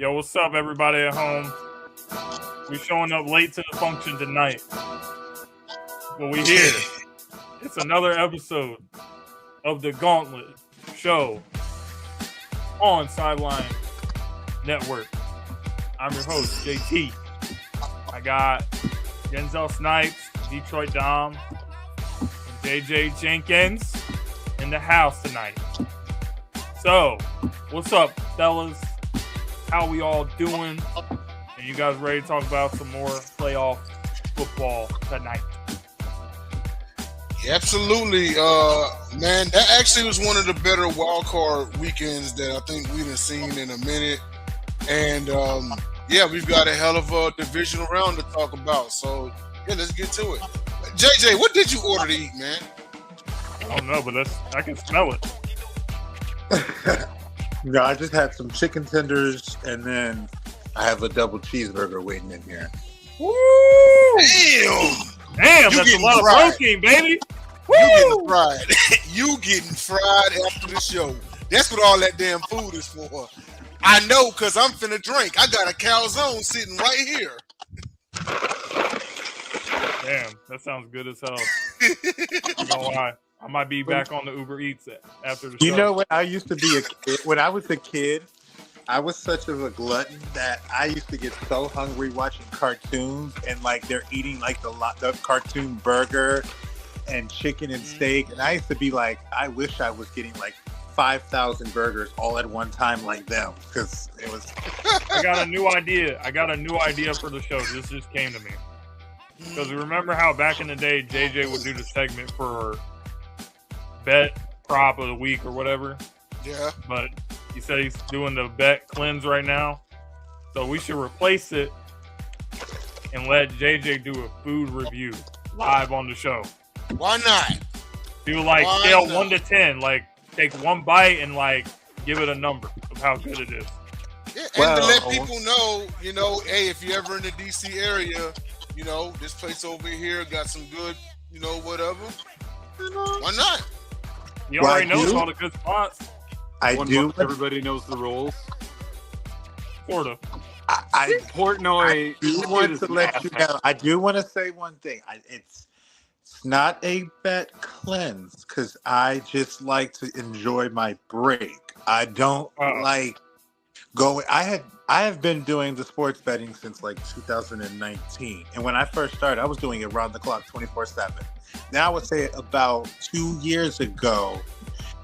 Yo, what's up, everybody at home? We showing up late to the function tonight, but we here. It's another episode of the Gauntlet show on Sideline Network. I'm your host, JT. I got Denzel Snipes, Detroit Dom, and JJ Jenkins in the house tonight. So, what's up, fellas? How we all doing? And you guys ready to talk about some more playoff football tonight? Yeah, absolutely, man. That actually was one of the better wild card weekends that I think we've seen in a minute. And yeah, we've got a hell of a divisional round to talk about. So yeah, let's get to it. JJ, what did you order to eat, man? I don't know, but I can smell it. No, I just had some chicken tenders, and then I have a double cheeseburger waiting in here. Woo! Damn, that's a lot of protein, baby. Woo! You getting fried. You getting fried after the show. That's what all that damn food is for. I know, because I'm finna drink. I got a calzone sitting right here. Damn, that sounds good as hell. You know why? I might be back on the Uber Eats after the show. You know, when I used to be a kid, when I was a kid, I was such of a glutton that I used to get so hungry watching cartoons, and like they're eating like the cartoon burger and chicken and steak, and I used to be like, I wish I was getting like 5,000 burgers all at one time like them, because it was. I got a new idea. For the show. This just came to me. Because remember how back in the day, JJ would do the segment for bet prop of the week or whatever? Yeah. But he said he's doing the bet cleanse right now. So we should replace it and let JJ do a food review live on the show. Why not? Do like scale 1 to 10, like take one bite and like give it a number of how good it is. Yeah, and to let people know, hey, if you're ever in the DC area, this place over here got some good, whatever. Why not? You already know all the good spots. I do. Everybody knows the rules. Sort of. Portnoy. I do want to let you know. I do want to say one thing. It's not a bet cleanse because I just like to enjoy my break. I don't like going. I have been doing the sports betting since like 2019, and when I first started, I was doing it around the clock, 24/7. Now I would say about 2 years ago,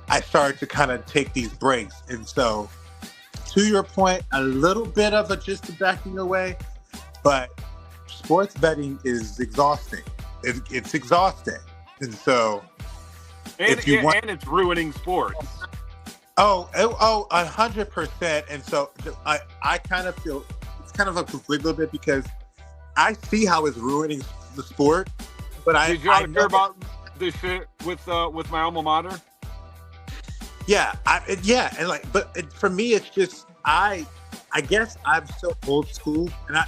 I started to kind of take these breaks. And so, to your point, a little bit of a just a backing away, but sports betting is exhausting. It's exhausting. And so, and it's ruining sports. 100%. And so, I kind of feel it's kind of a conflict a little bit because I see how it's ruining the sport. But Did you hear about this shit with my alma mater? Yeah, but for me, it's just I guess I'm so old school, and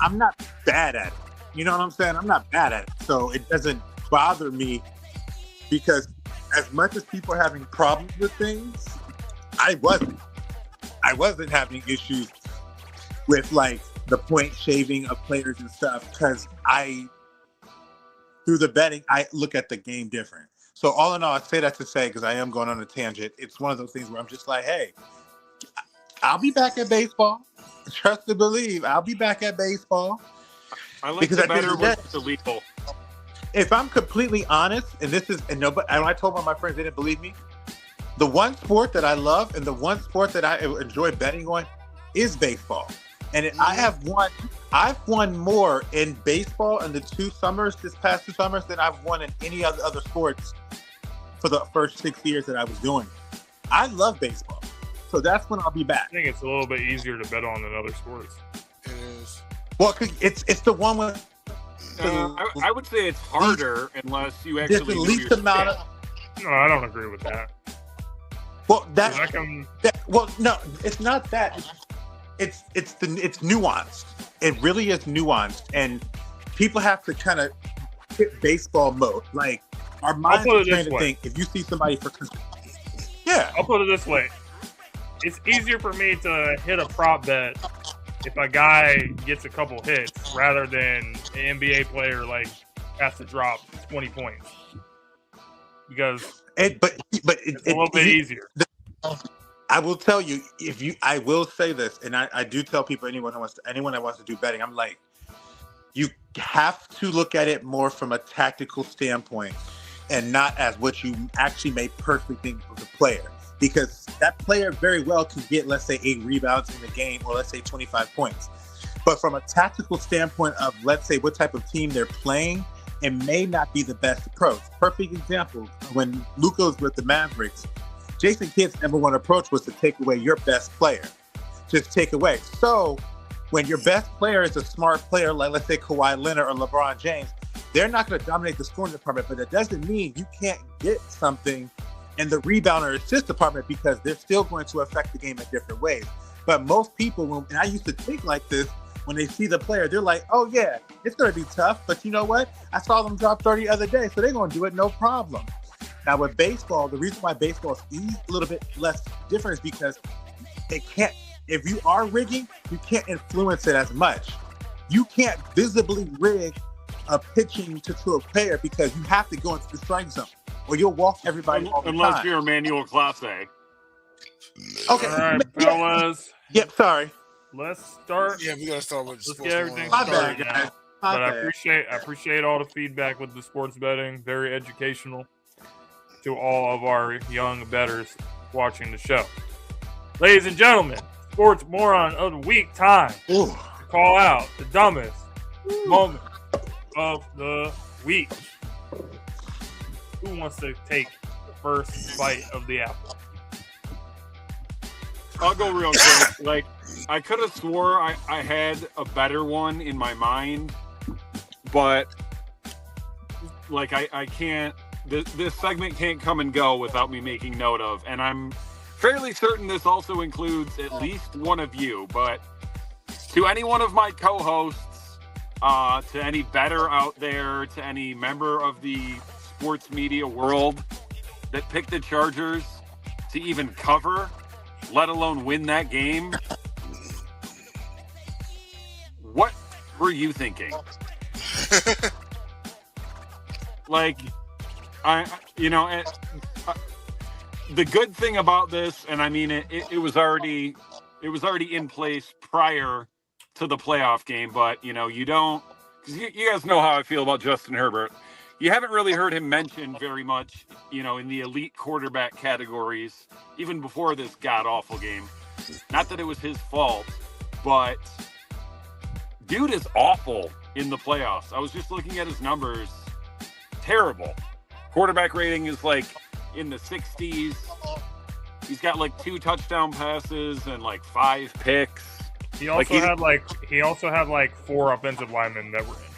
I'm not bad at it. You know what I'm saying? I'm not bad at it, so it doesn't bother me because as much as people are having problems with things, I wasn't having issues with like the point shaving of players and stuff because through the betting, I look at the game different. So all in all, I say that to say, because I am going on a tangent, it's one of those things where I'm just like, hey, I'll be back at baseball. Trust and believe, I'll be back at baseball. I like the better when it's illegal. If I'm completely honest, and I told my friends they didn't believe me, the one sport that I love and the one sport that I enjoy betting on is baseball. And I've won more in baseball in this past 2 summers than I've won in any other sports for the first 6 years that I was doing. I love baseball. So that's when I'll be back. I think it's a little bit easier to bet on than other sports. It is. Well, it's the one with... I would say it's harder unless you actually the least amount of... No, I don't agree with that. Well, no, it's not that. It's nuanced. It really is nuanced, and people have to kind of hit baseball mode. Like our minds are trained to think if you see somebody for, I'll put it this way: it's easier for me to hit a prop bet if a guy gets a couple hits rather than an NBA player like has to drop 20 points because but it's a little bit easier. I will tell you, I will say this, and I do tell people, anyone that wants to do betting, I'm like, you have to look at it more from a tactical standpoint and not as what you actually may personally think of the player. Because that player very well can get, let's say, 8 rebounds in the game, or let's say 25 points. But from a tactical standpoint of, let's say, what type of team they're playing, it may not be the best approach. Perfect example, when Luka was with the Mavericks, Jason Kidd's number one approach was to take away your best player. Just take away. So when your best player is a smart player, like let's say Kawhi Leonard or LeBron James, they're not going to dominate the scoring department, but that doesn't mean you can't get something in the rebound or assist department because they're still going to affect the game in different ways. But most people, and I used to think like this, when they see the player, they're like, oh yeah, it's going to be tough, but you know what? I saw them drop 30 the other day, so they're going to do it no problem. Now with baseball, the reason why baseball is a little bit less different is because if you are rigging, you can't influence it as much. You can't visibly rig a pitching to a player because you have to go into the strike zone or you'll walk everybody all the time. Unless you're Emmanuel Clase. Okay. All right, fellas. Yep, sorry. Let's start. Yeah, we gotta start with. Let's get everything My started bad, now. guys. But I appreciate all the feedback with the sports betting. Very educational to all of our young bettors watching the show. Ladies and gentlemen, sports moron of the week time. Ooh. To call out the dumbest moment of the week. Who wants to take the first bite of the apple? I'll go real quick. Like, I could have swore I had a better one in my mind, but like I can't. This segment can't come and go without me making note of, and I'm fairly certain this also includes at least one of you. But to any one of my co-hosts, to any bettor out there, to any member of the sports media world that picked the Chargers to even cover, let alone win that game, what were you thinking? Like, the good thing about this, and I mean it was already in place prior to the playoff game, but you don't, because you guys know how I feel about Justin Herbert. You haven't really heard him mentioned very much, in the elite quarterback categories, even before this god-awful game. Not that it was his fault, but dude is awful in the playoffs. I was just looking at his numbers. Terrible. Quarterback rating is like in the 60s. He's got like 2 touchdown passes and like 5 picks. He also had like 4 offensive linemen that were injured.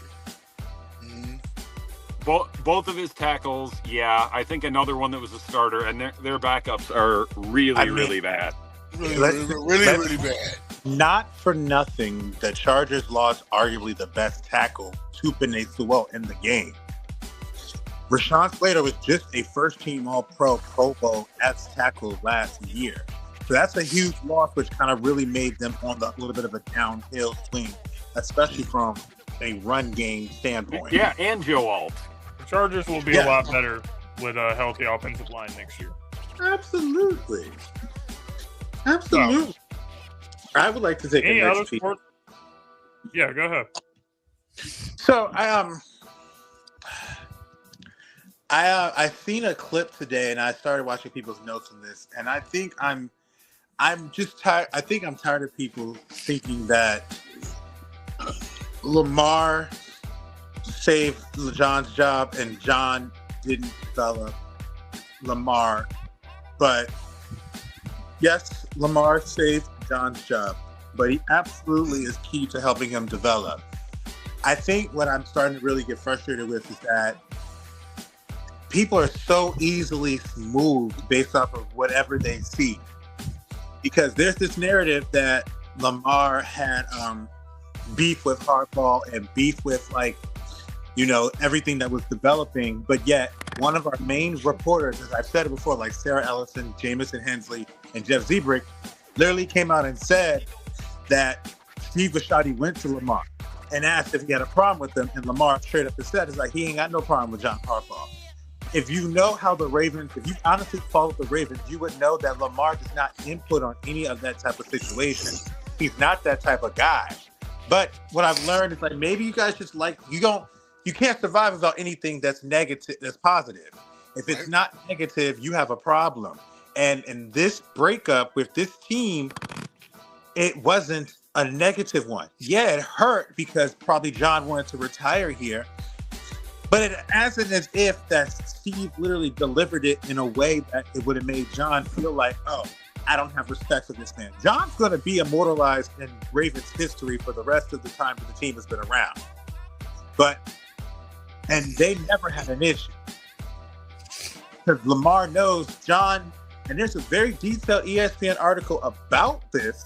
Both of his tackles, yeah. I think another one that was a starter, and their backups are really bad. Really bad. Not for nothing, the Chargers lost arguably the best tackle, Tupene Sewell, in the game. Rashawn Slater was just a first-team All-Pro Pro Bowl as tackle last year. So that's a huge loss, which kind of really made them on a little bit of a downhill swing, especially from a run game standpoint. Yeah, and Joe Alt. The Chargers will be a lot better with a healthy offensive line next year. Absolutely. I would like to take any a other next sport? Yeah, go ahead. So I seen a clip today, and I started watching people's notes on this, and I think I'm just tired. I think I'm tired of people thinking that Lamar saved John's job and John didn't develop Lamar. But yes, Lamar saved John's job, but he absolutely is key to helping him develop. I think what I'm starting to really get frustrated with is that people are so easily moved based off of whatever they see. Because there's this narrative that Lamar had beef with Harbaugh and beef with everything that was developing, but yet one of our main reporters, as I've said it before, like Sarah Ellison, Jamison Hensley, and Jeff Zebrick, literally came out and said that Steve Bisciotti went to Lamar and asked if he had a problem with him, and Lamar straight up said, "It's like he ain't got no problem with John Harbaugh." If you know how the Ravens, if you honestly followed the Ravens, you would know that Lamar does not input on any of that type of situation. He's not that type of guy. But what I've learned is like maybe you guys just like you can't survive without anything that's negative, that's positive. If it's not negative, you have a problem. And in this breakup with this team, it wasn't a negative one. Yeah, it hurt because probably John wanted to retire here. But it wasn't as if that Steve literally delivered it in a way that it would have made John feel like, oh, I don't have respect for this man. John's going to be immortalized in Ravens history for the rest of the time that the team has been around. And they never had an issue. Because Lamar knows John, and there's a very detailed ESPN article about this.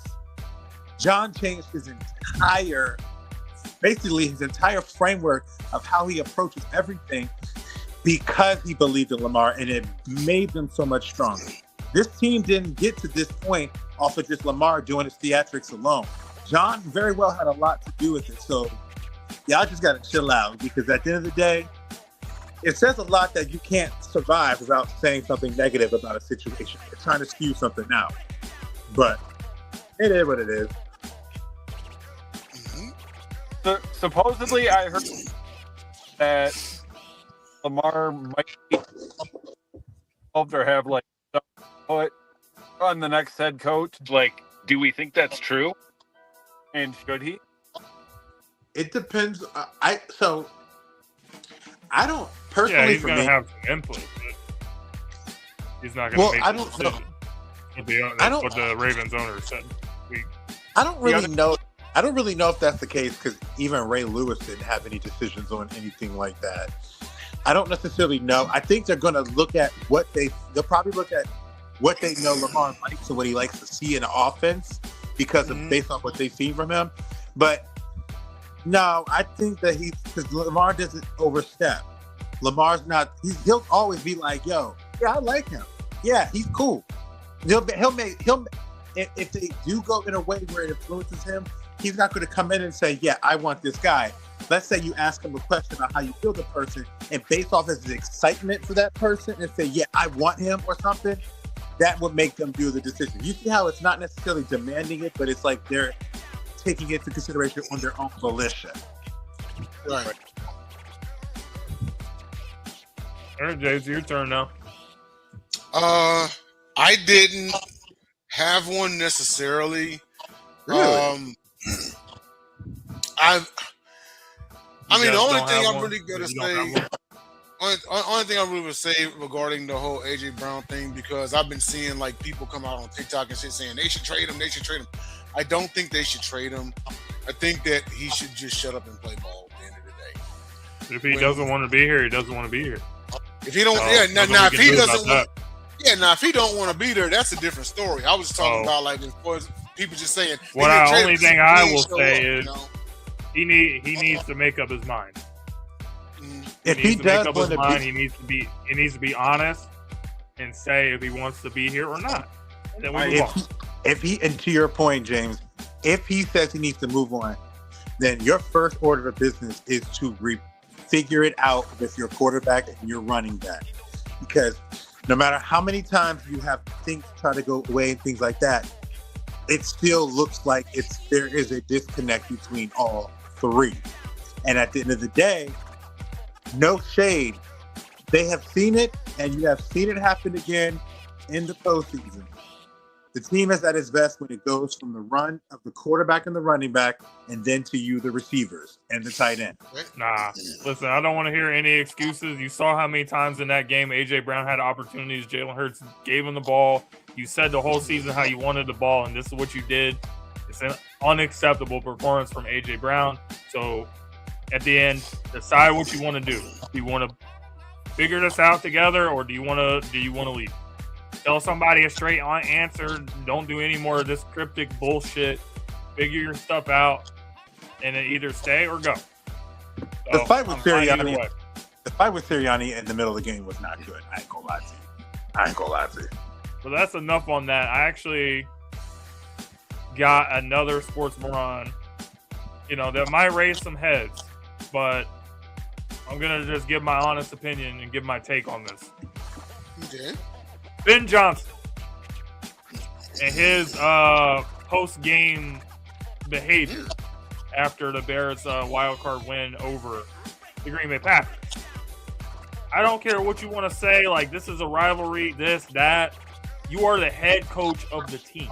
John changed his entire framework of how he approaches everything because he believed in Lamar, and it made them so much stronger. This team didn't get to this point off of just Lamar doing his theatrics alone. John very well had a lot to do with it. So y'all just got to chill out, because at the end of the day, it says a lot that you can't survive without saying something negative about a situation. You're trying to spew something out. But it is what it is. Supposedly, I heard that Lamar might be involved or have like put on the next head coach. Like, do we think that's true? And should he? It depends. I don't personally. Yeah, he's going to have some input. He's not going to make the decision. What the Ravens owner said. I don't really know. I don't really know if that's the case, because even Ray Lewis didn't have any decisions on anything like that. I don't necessarily know. I think they're going to look at they'll probably look at what they know Lamar likes and what he likes to see in the offense because of based on what they've seen from him. But no, I think that because Lamar doesn't overstep. Lamar's not. He'll always be like, "Yo, yeah, I like him. Yeah, he's cool." He'll make if they do go in a way where it influences him, he's not going to come in and say, "Yeah, I want this guy." Let's say you ask him a question about how you feel the person, and based off his excitement for that person, and say, "Yeah, I want him," or something. That would make them do the decision. You see how it's not necessarily demanding it, but it's like they're taking it into consideration on their own volition. Right. All right, Jay, it's your turn now. I didn't have one necessarily. Really? The only thing I'm really gonna say, only thing I'm really gonna say regarding the whole AJ Brown thing, because I've been seeing like people come out on TikTok and shit saying they should trade him. I don't think they should trade him. I think that he should just shut up and play ball at the end of the day. But if he doesn't want to be here, he doesn't want to be here. If he don't, if he doesn't want, if he don't want to be there, that's a different story. I was talking about like people just saying. The only thing I will say is he needs to make up his mind. If he does make up his mind, he needs to be honest and say if he wants to be here or not. And then we move on. And to your point, James, if he says he needs to move on, then your first order of business is to figure it out with your quarterback and your running back. Because no matter how many times you have things try to go away and things like that, it still looks like there is a disconnect between all three. And at the end of the day, no shade. They have seen it, and you have seen it happen again in the postseason. The team is at its best when it goes from the run of the quarterback and the running back, and then to you, the receivers and the tight end. Nah, listen, I don't want to hear any excuses. You saw how many times in that game A.J. Brown had opportunities. Jalen Hurts gave him the ball. You said the whole season how you wanted the ball, and this is what you did. It's an unacceptable performance from A.J. Brown. So at the end, decide what you want to do. Do you want to figure this out together, or do you want to leave? Tell somebody a straight answer. Don't do any more of this cryptic bullshit. Figure your stuff out, and then either stay or go. So, the fight with Sirianni in the middle of the game was not good. I ain't gonna lie to you. But that's enough on that. I actually got another sports moron, that might raise some heads, but I'm going to just give my honest opinion and give my take on this. Okay. Ben Johnson and his post-game behavior after the Bears' wild card win over the Green Bay Packers. I don't care what you want to say, like this is a rivalry, this, that. You are the head coach of the team.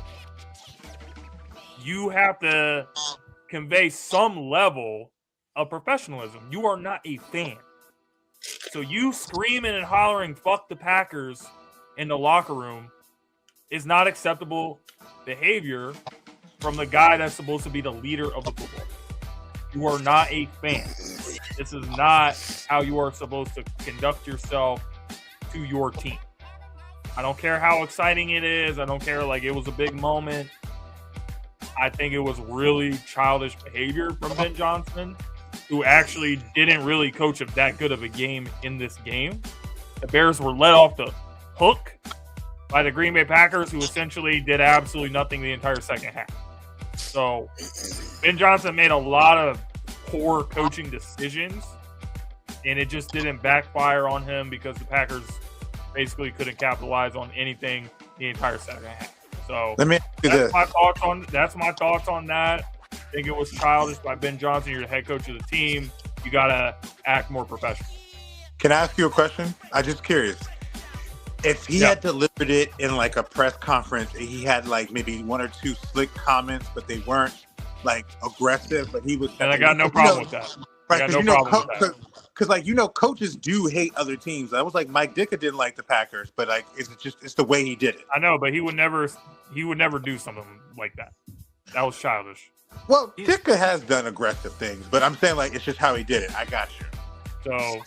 You have to convey some level of professionalism. You are not a fan. So you screaming and hollering, fuck the Packers in the locker room is not acceptable behavior from the guy that's supposed to be the leader of the football. You are not a fan. This is not how you are supposed to conduct yourself to your team. I don't care how exciting it is. I don't care, like, it was a big moment. I think it was really childish behavior from Ben Johnson, who actually didn't really coach that good of a game in this game. The Bears were let off the hook by the Green Bay Packers, who essentially did absolutely nothing the entire second half. So Ben Johnson made a lot of poor coaching decisions, and it just didn't backfire on him because the Packers basically couldn't capitalize on anything the entire second half. So let me do that's this. my thoughts on that. I think it was childish by Ben Johnson. You're the head coach of the team. You gotta act more professional. Can I ask you a question? I'm just curious. If he had delivered it in like a press conference, and he had like maybe one or two slick comments, but they weren't like aggressive, but he was. And I got no problem with that. Right, I got no problem with that. Because coaches do hate other teams. I was like, Mike Ditka didn't like the Packers, but like, it's the way he did it. I know, but he would never do something like that. That was childish. Well, Ditka has done aggressive things, but I'm saying like it's just how he did it. I got you. So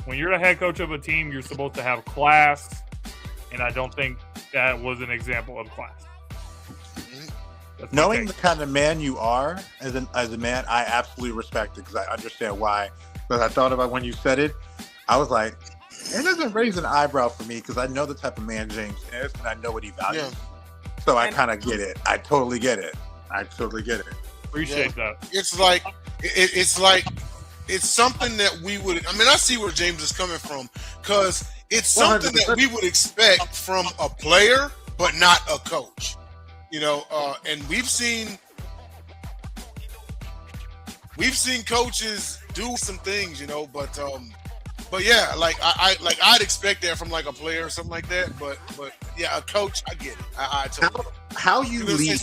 when you're the head coach of a team, you're supposed to have class, and I don't think that was an example of class. Knowing the kind of man you are as a man, I absolutely respect it because I understand why. But I thought about when you said it, I was like, it doesn't raise an eyebrow for me because I know the type of man James is and I know what he values. Yeah. So I kind of get it. I totally get it. Appreciate that. It's like it's something that we would. I mean, I see where James is coming from because it's something 100%. That we would expect from a player, but not a coach. And we've seen coaches do some things, but yeah, like I'd expect that from like a player or something like that. But yeah, a coach, I get it. I totally. How you lead?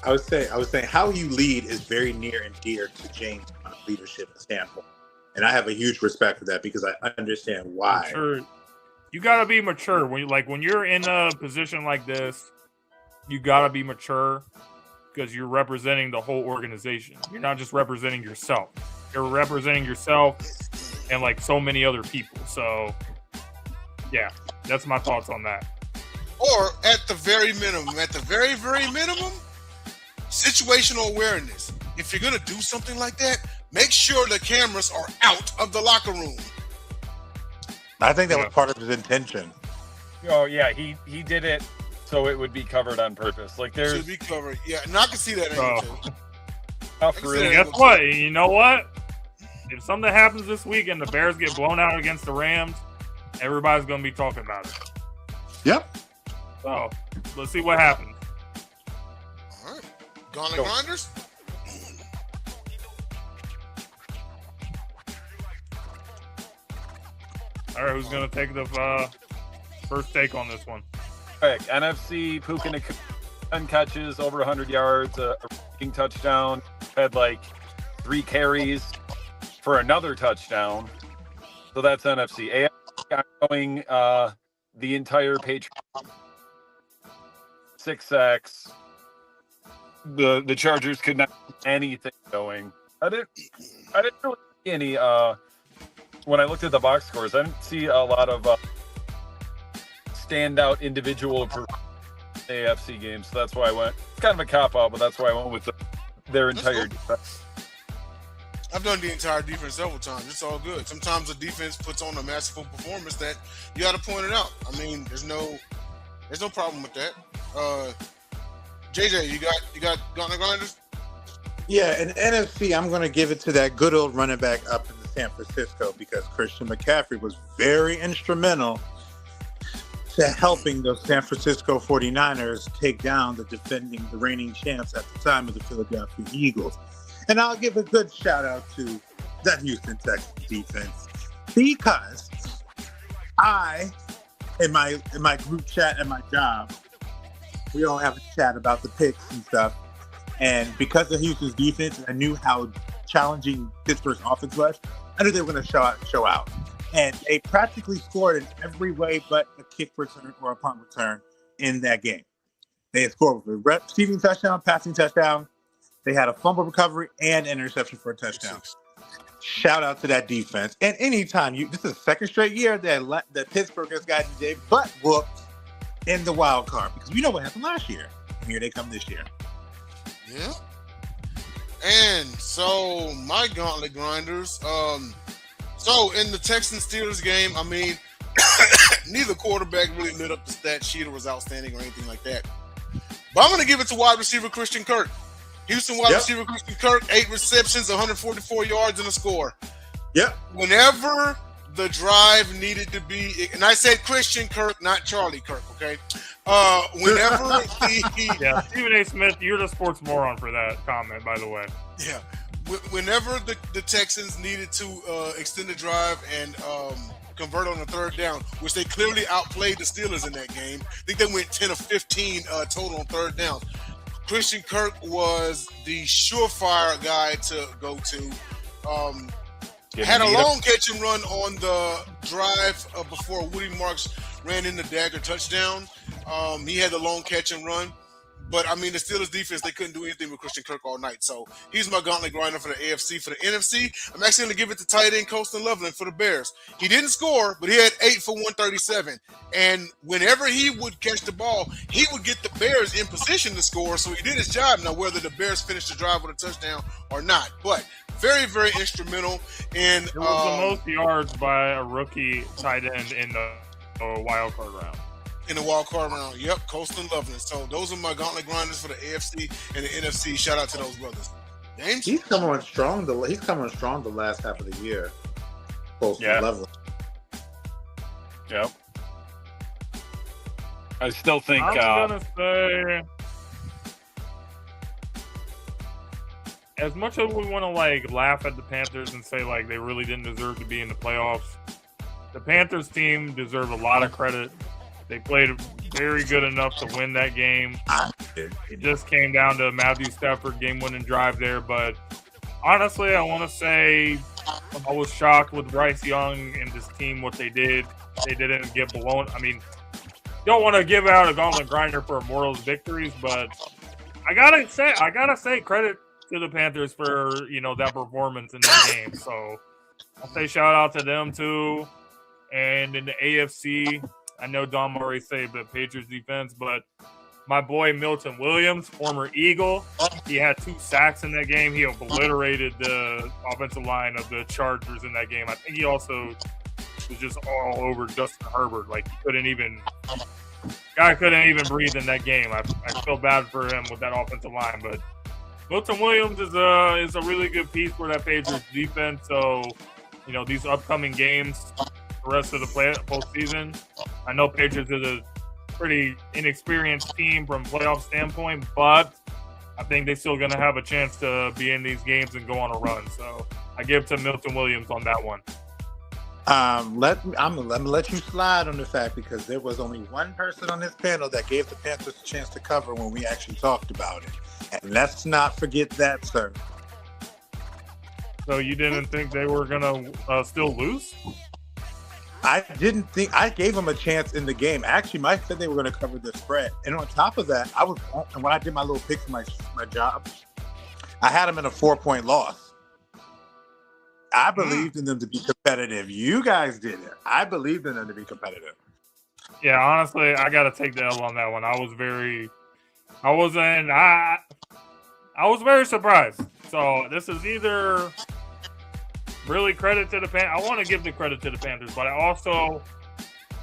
I was saying how you lead is very near and dear to James' leadership standpoint, and I have a huge respect for that because I understand why. Sure. You gotta be mature when you're in a position like this. You gotta be mature because you're representing the whole organization. You're not just representing yourself. You're representing yourself and like so many other people. So, yeah, that's my thoughts on that. Or at the very minimum, situational awareness. If you're gonna do something like that, make sure the cameras are out of the locker room. I think that was part of his intention. Oh yeah, he did it so it would be covered on purpose. Like there's should be covered. Yeah, and I can see that angle too. Guess what? You know what? If something happens this week and the Bears get blown out against the Rams, everybody's gonna be talking about it. Yep. So let's see what happens. All right, Gauntlet Grinders. All right, who's going to take the first take on this one? Right, NFC, Puka 10 catches, over 100 yards, a rushing touchdown. Had like 3 carries for another touchdown. So that's NFC. AFC going the entire Patriots. 6 sacks. The Chargers could not do anything going. I didn't really see any. When I looked at the box scores, I didn't see a lot of standout individual AFC games. So that's why I went. It's kind of a cop-out, but that's why I went with their entire defense. I've done the entire defense several times. It's all good. Sometimes the defense puts on a masterful performance that you got to point it out. I mean, there's no problem with that. JJ, you got Gauntlet Grinders? Yeah, in NFC, I'm going to give it to that good old running back up in San Francisco because Christian McCaffrey was very instrumental to helping the San Francisco 49ers take down the reigning champs at the time of the Philadelphia Eagles. And I'll give a good shout out to that Houston Texans defense because I, in my group chat at my job, we all have a chat about the picks and stuff. And because of Houston's defense, I knew how challenging Pittsburgh's offense was. I knew they were going to show out. And they practically scored in every way but a kick return or a punt return in that game. They had scored with a receiving touchdown, passing touchdown. They had a fumble recovery and an interception for a touchdown. Shout out to that defense. And anytime this is the second straight year that Pittsburgh has gotten their butt whooped in the wild card because we know what happened last year. And here they come this year. Yeah. And so my Gauntlet Grinders, so in the Texans-Steelers game, I mean, neither quarterback really lit up the stat sheet or was outstanding or anything like that. But I'm going to give it to wide receiver Christian Kirk. Houston wide receiver Christian Kirk, 8 receptions, 144 yards, and a score. Yep. Whenever the drive needed to be, and I said Christian Kirk, not Charlie Kirk, okay? Whenever yeah, Stephen A. Smith, you're the sports moron for that comment, by the way. Yeah. Whenever the Texans needed to extend the drive and convert on a third down, which they clearly outplayed the Steelers in that game. I think they went 10 of 15 total on third down. Christian Kirk was the surefire guy to go to. Had a long catch and run on the drive before Woody Marks ran in the dagger touchdown. He had the long catch and run. But, I mean, the Steelers defense, they couldn't do anything with Christian Kirk all night. So, he's my Gauntlet Grinder for the AFC. For the NFC, I'm actually going to give it to tight end Colston Loveland for the Bears. He didn't score, but he had 8 for 137. And whenever he would catch the ball, he would get the Bears in position to score. So, he did his job. Now, whether the Bears finished the drive with a touchdown or not. But, very, very instrumental. And it was the most yards by a rookie tight end in the wild card round. In the wild card round. Yep, Colston Loveland. So those are my Gauntlet Grinders for the AFC and the NFC. Shout out to those brothers. James? He's coming on strong. He's coming on strong the last half of the year. Colston Loveland. Yep. I still think. I'm gonna say, as much as we want to laugh at the Panthers and say they really didn't deserve to be in the playoffs, the Panthers team deserve a lot of credit. They played very good enough to win that game. It just came down to Matthew Stafford game-winning drive there. But honestly, I want to say I was shocked with Bryce Young and this team, what they did. They didn't get blown. I mean, don't want to give out a Gauntlet Grinder for Immortals victories, but I gotta say credit to the Panthers for that performance in that game. So I'll say shout out to them too. And in the AFC, I know Don Murray saved the Patriots defense, but my boy Milton Williams, former Eagle, he had 2 sacks in that game. He obliterated the offensive line of the Chargers in that game. I think he also was just all over Justin Herbert. Guy couldn't even breathe in that game. I feel bad for him with that offensive line, but Milton Williams is a really good piece for that Patriots defense. So, these upcoming games, the rest of the postseason, I know Patriots is a pretty inexperienced team from playoff standpoint, but I think they're still going to have a chance to be in these games and go on a run. So I give to Milton Williams on that one. I'm gonna let you slide on the fact because there was only one person on this panel that gave the Panthers a chance to cover when we actually talked about it, and let's not forget that, sir. So you didn't think they were going to still lose? I didn't think I gave them a chance in the game. Actually, Mike said they were going to cover the spread. And on top of that, when I did my little pick for my job, I had them in a 4-point loss. I believed in them to be competitive. You guys didn't. I believed in them to be competitive. Yeah, honestly, I got to take the L on that one. I was very surprised. So this is either really credit to the Panthers. I want to give the credit to the Panthers, but I also,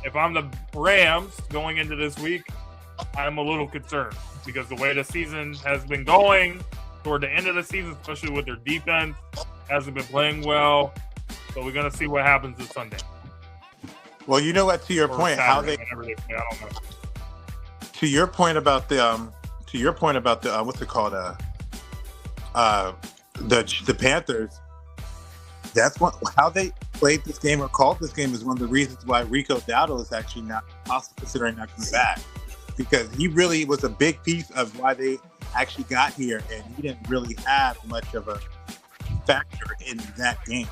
if I'm the Rams going into this week, I'm a little concerned because the way the season has been going toward the end of the season, especially with their defense, hasn't been playing well. So we're gonna see what happens this Sunday. Well, you know what? To your Or point, Saturday, how they whenever they play, I don't know. to your point about the what's it called? The Panthers. That's how they played this game or called this game is one of the reasons why Rico Dowdle is actually not possibly considering not coming back, because he really was a big piece of why they actually got here, and he didn't really have much of a factor in that game.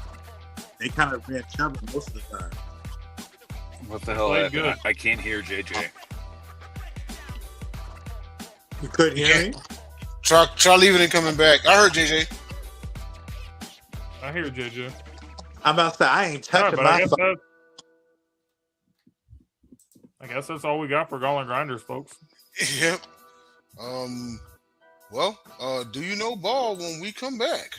They kind of ran Chubb most of the time. What the hell? I can't hear JJ. You couldn't hear me? Try leaving and coming back. I heard JJ. I hear JJ. I'm about to say I ain't touching Right, my phone. I guess that's all we got for Gauntlet Grinders, folks. Yep. Well, do you know ball when we come back?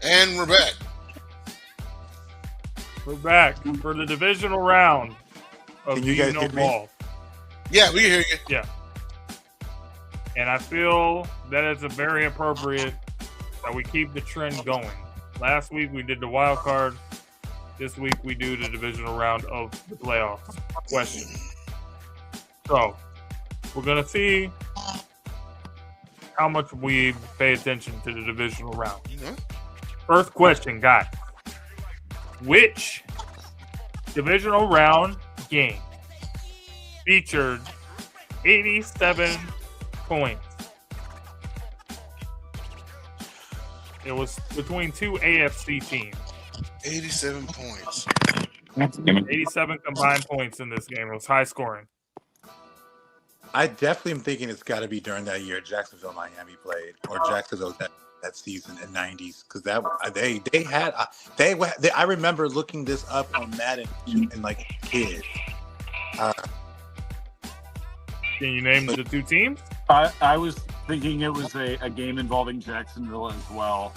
And we're back. We're back for the divisional round of Can you guys hear me? ball. Yeah, we can hear you. Yeah. And I feel that it's a very appropriate that we keep the trend going. Last week we did the wild card. This week we do the divisional round of the playoffs. Question. So we're gonna see how much we pay attention to the divisional round. Mm-hmm. First question, guys. Which divisional round game featured 87 points? It was between two AFC teams. 87 points. 87 combined points in this game. It was high scoring. I definitely am thinking it's got to be during that year Jacksonville Miami played, or Jacksonville that season in '90s, because I remember looking this up on Madden and like a kid. Can you name the two teams? I was thinking it was a game involving Jacksonville as well.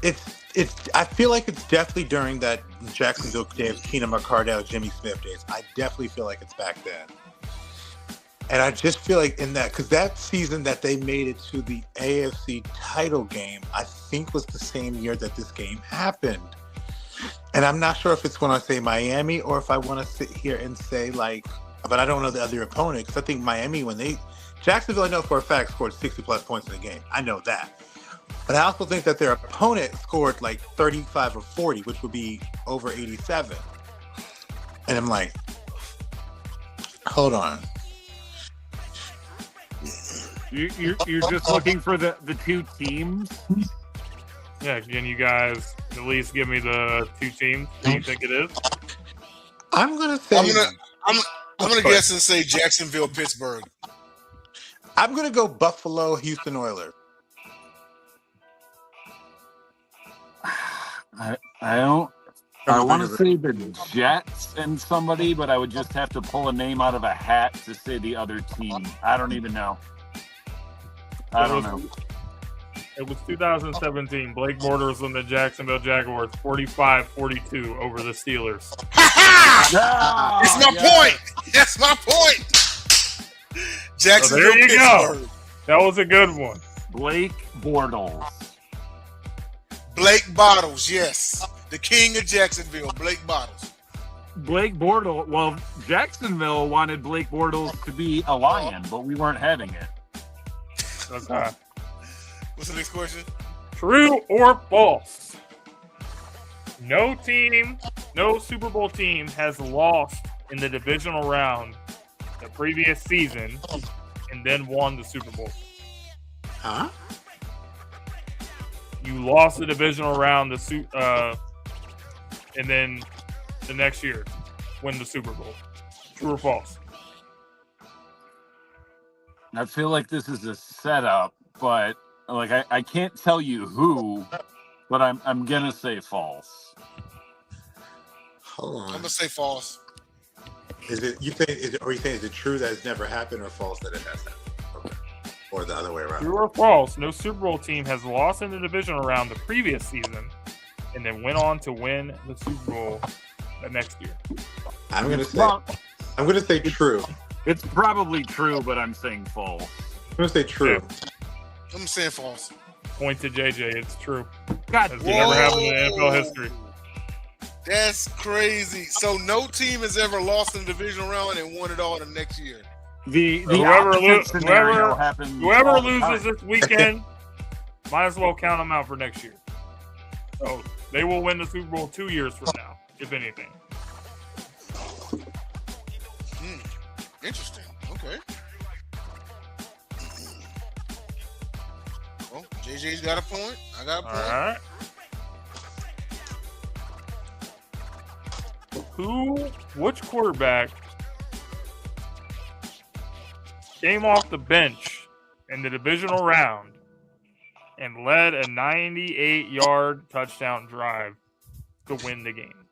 I feel like it's definitely during that Jacksonville days, Keenan McCardell, Jimmy Smith days. I definitely feel like it's back then. And I just feel like in that, because that season that they made it to the AFC title game, I think was the same year that this game happened. And I'm not sure if it's when I say Miami or if I want to sit here and say like, but I don't know the other opponent, because I think Miami, Jacksonville, I know for a fact, scored 60 plus points in the game. I know that. But I also think that their opponent scored like 35 or 40, which would be over 87. And I'm like, hold on. You're just looking for the two teams? Yeah, can you guys at least give me the two teams that you think it is? I'm gonna say I'm gonna guess and say Jacksonville, Pittsburgh. I'm gonna go Buffalo, Houston Oilers. I want to say the Jets and somebody, but I would just have to pull a name out of a hat to say the other team. I don't even know. I don't know. It was 2017. Blake Bortles and the Jacksonville Jaguars, 45-42 over the Steelers. Oh, it's my point. That's my point. Jacksonville, so there you Pittsburgh. Go. That was a good one. Blake Bortles. Blake Bottles, yes. The king of Jacksonville, Blake Bottles. Blake Bortles. Well, Jacksonville wanted Blake Bortles to be a Lion, but we weren't having it. Okay. What's the next question? True or false? No Super Bowl team has lost in the divisional round the previous season and then won the Super Bowl. Huh? You lost the divisional round and then the next year win the Super Bowl. True or false? I feel like this is a setup, but like I can't tell you who, but I'm gonna say false. Hold on. I'm gonna say false. Is it you think? Is it true that it's never happened, or false that it has happened? Okay. Or the other way around? True or false? No Super Bowl team has lost in the divisional round the previous season, and then went on to win the Super Bowl the next year. I'm gonna say true. It's probably true, but I'm saying false. I'm gonna say true. I'm saying false. Point to JJ. It's true. God, It's never happened in NFL history. That's crazy. So no team has ever lost in the divisional round and won it all the next year. Whoever whoever loses this weekend, might as well count them out for next year. So they will win the Super Bowl 2 years from now, if anything. Interesting. Okay. Well, JJ's got a point. I got a point. All right. Which quarterback came off the bench in the divisional round and led a 98-yard touchdown drive to win the game?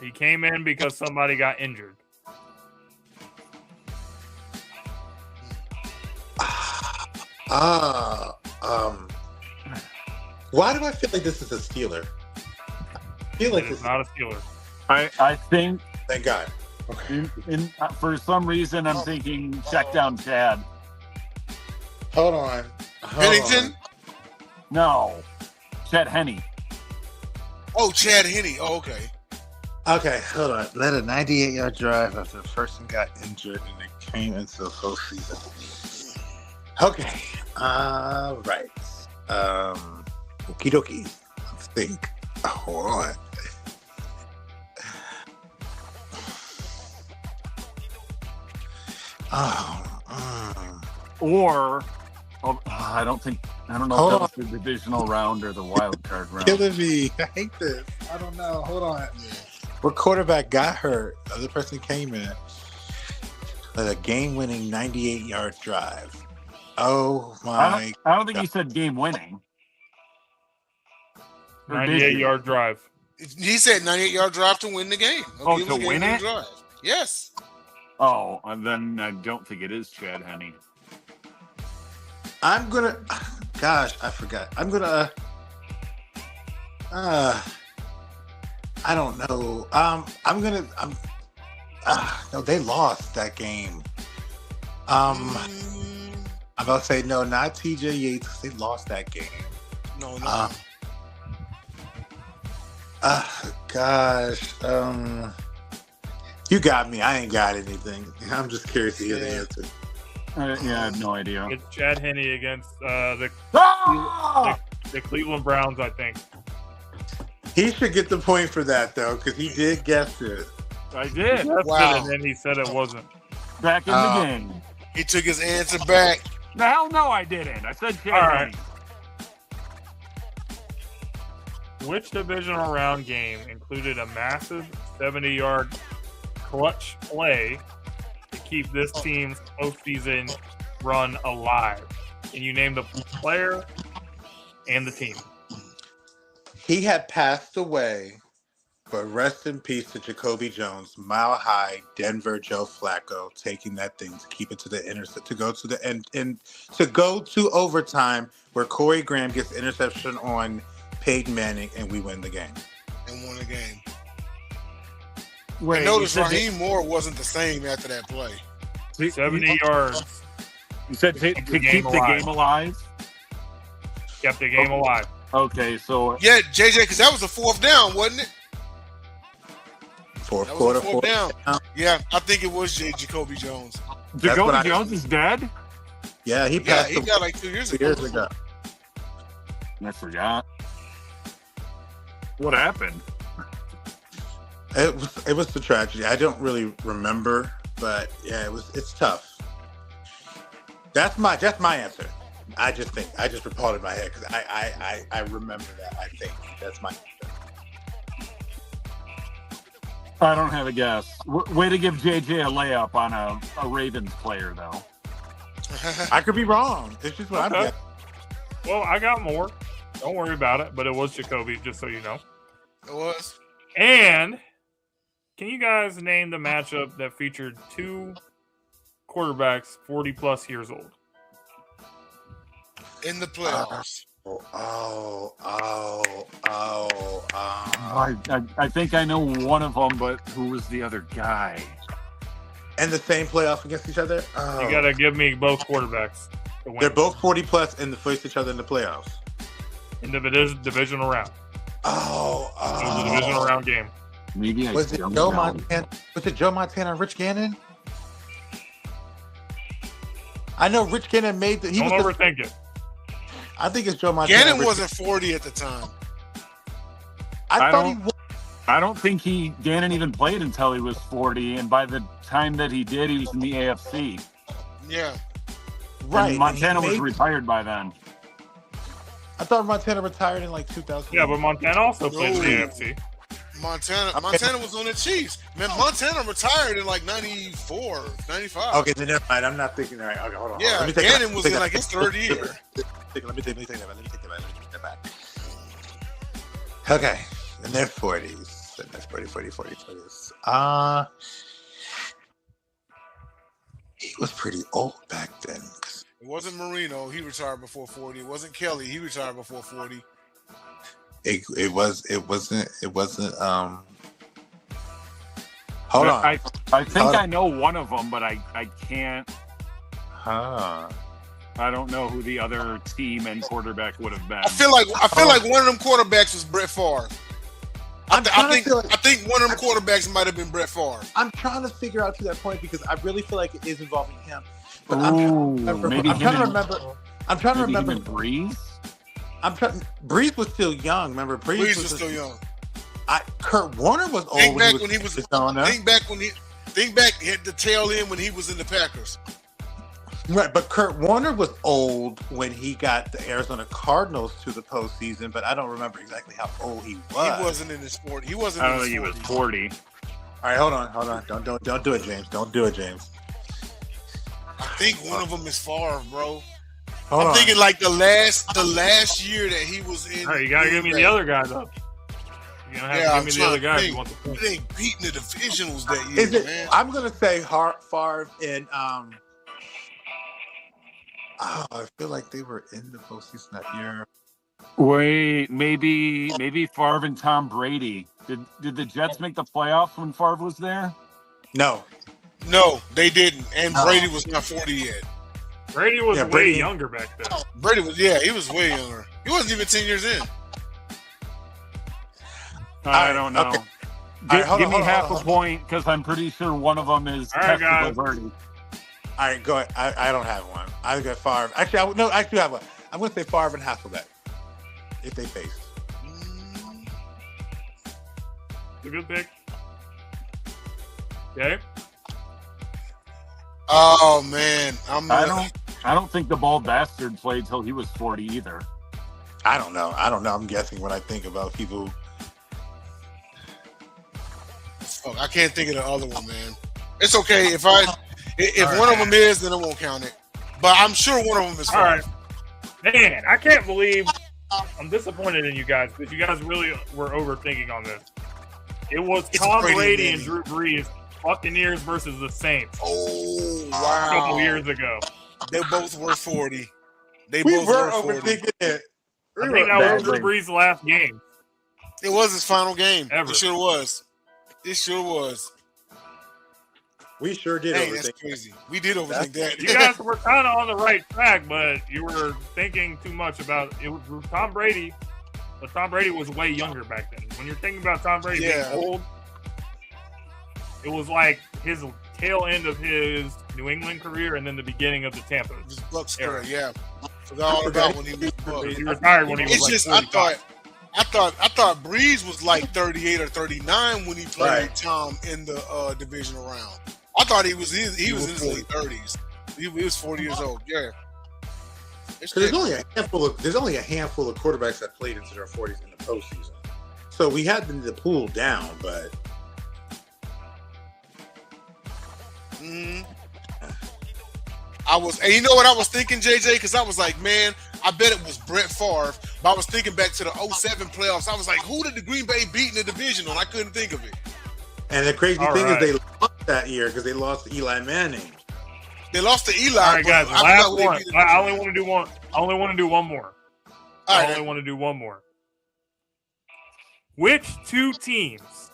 He came in because somebody got injured. Why do I feel like this is a Steeler? I feel like It's not a Steeler. I think. Thank God. Okay. For some reason, I'm thinking check down Chad. Hold on. Pennington? No, Chad Henne. Oh, Chad Henne. Oh, okay. Okay, hold on. Led a 98-yard drive after the person got injured and it came into the postseason. Okay. All right. Okie dokie. Let's think. Hold on. Or I don't know if that was the divisional round or the wild card round. Killing me. I hate this. I don't know. Hold on. What quarterback got hurt? The other person came in. Led a game-winning 98-yard drive. Oh my! I don't think he said game-winning. 98-yard drive. He said 98-yard drive to win the game. Okay, to win it? Drive. Yes. Oh, and then I don't think it is Chad Henne. I'm gonna. Gosh, I forgot. I'm gonna. I don't know. No, they lost that game. I'm about to say no, not TJ Yates. They lost that game. No. Gosh. You got me. I ain't got anything. I'm just curious to hear the answer. Yeah, I have no idea. It's Chad Henne against the Cleveland Browns, I think. He should get the point for that, though, because he did guess it. I did. Wow. And then he said it wasn't. Back in the game. He took his answer back. The hell no, I didn't. I said Chad right. Henne. Which divisional round game included a massive 70-yard clutch play to keep this team's postseason run alive? Can you name the player and the team? He had passed away, but rest in peace to Jacoby Jones, Mile High, Denver Joe Flacco, taking that thing to keep it to the intercept, to go to the end, and to go to overtime where Corey Graham gets interception on Peyton Manning, and we win the game. And won the game. Wait, and notice Raheem Moore wasn't the same after that play. 70 yards. You said to keep the game alive? Kept the game alive. Okay, so... Yeah, JJ, because that was a fourth down, wasn't it? Fourth down. Yeah, I think it was Jacoby Jones. Jacoby Jones is dead? Yeah, he passed he got like 2 years ago. I forgot. What happened? It was the tragedy. I don't really remember, but yeah, it's tough. That's my answer. I just recalled it in my head because I remember that. I think that's my answer. I don't have a guess. Way to give JJ a layup on a Ravens player, though. I could be wrong. It's just what I'm guessing. Well, I got more. Don't worry about it. But it was Jacoby, just so you know. It was. And can you guys name the matchup that featured two quarterbacks 40+ years old in the playoffs? I think I know one of them, but who was the other guy? And the same playoffs against each other? You got to give me both quarterbacks to win. They're both 40+ and face each other in the playoffs. In the divisional round. It was a divisional round game. Maybe was it Joe Montana? Was it Joe Montana and Rich Gannon? I know Rich Gannon made the. Don't overthink it. I think it's Joe Montana. Gannon wasn't 40 at the time. I thought he was. I don't think Gannon even played until he was 40, and by the time that he did, he was in the AFC. Yeah. Right. And Montana was retired by then. I thought Montana retired in like 2000. Yeah, but Montana also played in the AFC. Montana was on the Chiefs. Man, Montana retired in like 94, 95. Okay, then never mind. I'm not thinking right. Okay, hold on. Yeah, Gannon was in like his third year. Let me take that back. Okay, in their 40s. In their 40s. He was pretty old back then. It wasn't Marino. He retired before 40. It wasn't Kelly. He retired before 40. It wasn't hold on. I think I know one of them, but I can't. I don't know who the other team and quarterback would have been. I feel like one of them quarterbacks was Brett Favre. I think one of them quarterbacks might have been Brett Favre. I'm trying to figure out to that point because I really feel like it is involving him. But I'm trying to remember. Breeze? Breeze was still young. Remember, Breeze was still young. Kurt Warner was old. Think back at the tail end when he was in the Packers. Right, but Kurt Warner was old when he got the Arizona Cardinals to the postseason, but I don't remember exactly how old he was. He wasn't in his 40s. He wasn't. I don't think he was 40. All right, hold on. Don't do it, James. Don't do it, James. I think one of them is Favre, bro. I'm thinking like the last year that he was in. All right, you gotta give me the other guys up. You're gonna have to give me the other guys. You want the point. They ain't beating the divisionals that year, man. I'm gonna say Favre and I feel like they were in the postseason that year. Wait, maybe Favre and Tom Brady. Did the Jets make the playoffs when Favre was there? No, they didn't. And Brady was not 40 yet. Brady was way younger back then. He was way younger. He wasn't even 10 years in. I don't know. Okay. Give me half a point because I'm pretty sure one of them is testable Brady. All right, go ahead. I don't have one. I got Favre. Actually, I have one. I'm going to say Favre and Hasselbeck if they face. It's a good pick. Okay. Oh man, I don't think the bald bastard played till he was 40 either. I don't know. I'm guessing when I think about people. Fuck, I can't think of the other one, man. It's okay if one of them is, then I won't count it. But I'm sure one of them is. All right, man. I can't believe I'm disappointed in you guys because you guys really were overthinking on this. It was Tom Brady and Drew Brees, Buccaneers versus the Saints. Oh wow! A couple years ago, they both were 40. We were overthinking it. I think that was Drew Brees' last game. It was his final game. Ever. It sure was. We sure did overthink. That's crazy. We did overthink that. You guys were kind of on the right track, but you were thinking too much about it. Was Tom Brady, but Tom Brady was way younger back then. When you're thinking about Tom Brady being old, it was like his tail end of his New England career and then the beginning of the Tampa. His Bucs era, yeah. Forgot all about when he was Bucs. He retired when he was it's like just 45. I thought Breeze was like 38 or 39 when he played Tom in the divisional round. I thought he was in his late 30s. He was 40 years old. Yeah. There's only a handful of quarterbacks that played into their 40s in the postseason. So we had them to pull down, but and you know what I was thinking, JJ? Because I was like, man, I bet it was Brett Favre. But I was thinking back to the 07 playoffs. I was like, who did the Green Bay beat in the divisional? And I couldn't think of it. And the crazy thing is they lost that year because they lost to Eli Manning. They lost to Eli. All right, guys, last one. I only want to do one. More. I only want to do one more. Which two teams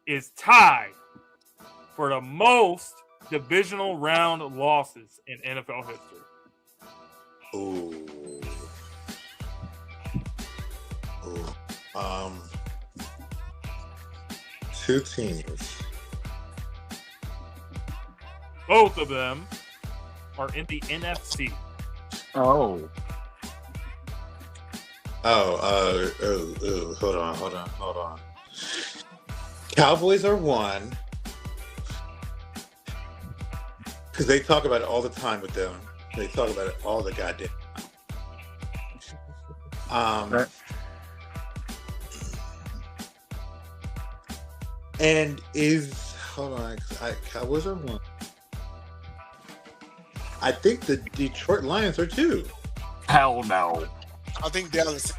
is tied for the most divisional round losses in NFL history? Ooh. Two teams. Both of them are in the NFC. Oh. Hold on. Cowboys are one. Because they talk about it all the time with them. They talk about it all the goddamn time. And Cowboys are one. I think the Detroit Lions are two. Hell no. I think Dallas.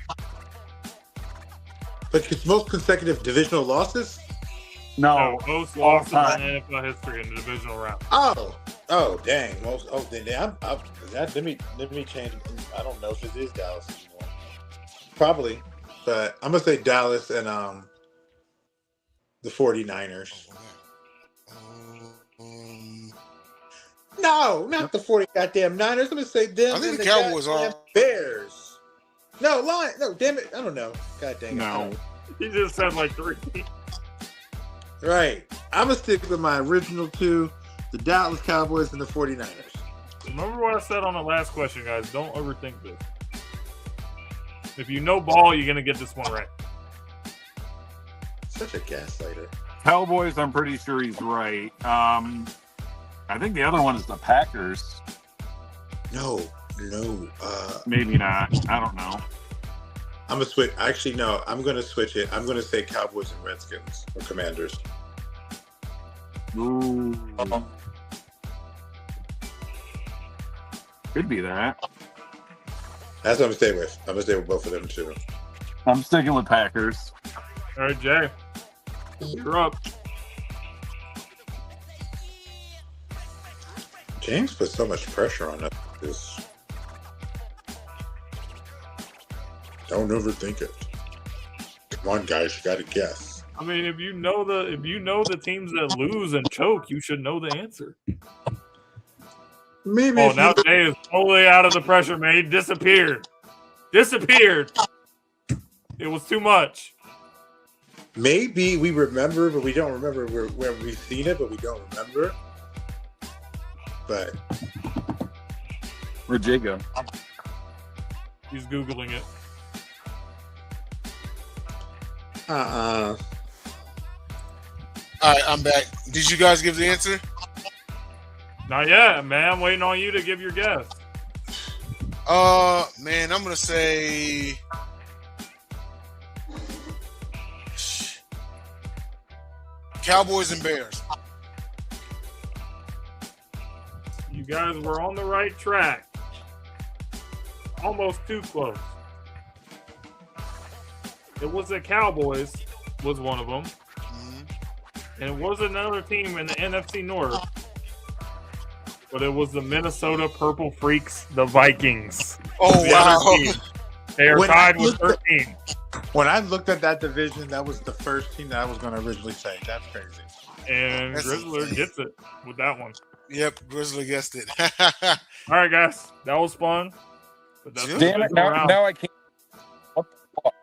But it's most consecutive divisional losses? No. Most losses in NFL history in the divisional round. Oh, dang. Let me change. I don't know if it is Dallas anymore. Probably. But I'm going to say Dallas and the 49ers. No, not the 40 goddamn Niners. I'm going to say them. I think and the Cowboys are. Bears. No, Lions. No, damn it. I don't know. God dang it. No. He just said like three. Right. I'm going to stick with my original two, the Dallas Cowboys and the 49ers. Remember what I said on the last question, guys. Don't overthink this. If you know ball, you're going to get this one right. Such a gaslighter. Cowboys, I'm pretty sure he's right. I think the other one is the Packers. No. Maybe not. I don't know. I'm going to switch. Actually, no. I'm going to switch it. I'm going to say Cowboys and Redskins or Commanders. Ooh. Could be that. That's what I'm going to stay with. I'm going to stay with both of them, too. I'm sticking with Packers. All right, Jay. You're up. James put so much pressure on us. Don't overthink it. Come on, guys, you got to guess. I mean, if you know the teams that lose and choke, you should know the answer. Maybe. Oh, now Jay is totally out of the pressure, man. He disappeared. It was too much. Maybe we remember, but we don't remember where we've seen it, but we don't remember. But where'd Jay go? He's Googling it. All right, I'm back. Did you guys give the answer? Not yet, man. I'm waiting on you to give your guess. Man, I'm gonna say Cowboys and Bears. You guys were on the right track. Almost too close. It was the Cowboys, was one of them. And it was another team in the NFC North. But it was the Minnesota Purple Freaks, the Vikings. Oh, wow. They are tied with 13. When I looked at that division, that was the first team that I was going to originally say. That's crazy. And Grizzler gets it with that one. Yep, Grizzly guessed it. All right, guys. That was fun. But that's Damn it, now I can't. What the fuck?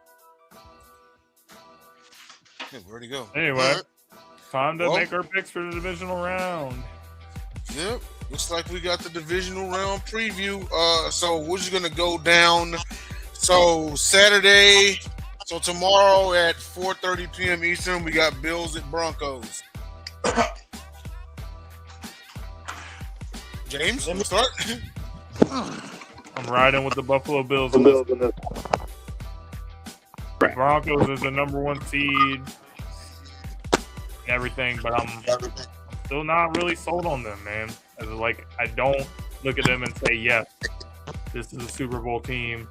Yeah, where'd he go? Anyway, time to make our picks for the divisional round. Yep. Looks like we got the divisional round preview. So we're just gonna go down. So Saturday, so tomorrow at 4:30 p.m. Eastern, we got Bills at Broncos. James, let's start. I'm riding with the Buffalo Bills in this. Broncos is the number one seed. Everything, but I'm still not really sold on them, man. Like, I don't look at them and say, yes, this is a Super Bowl team.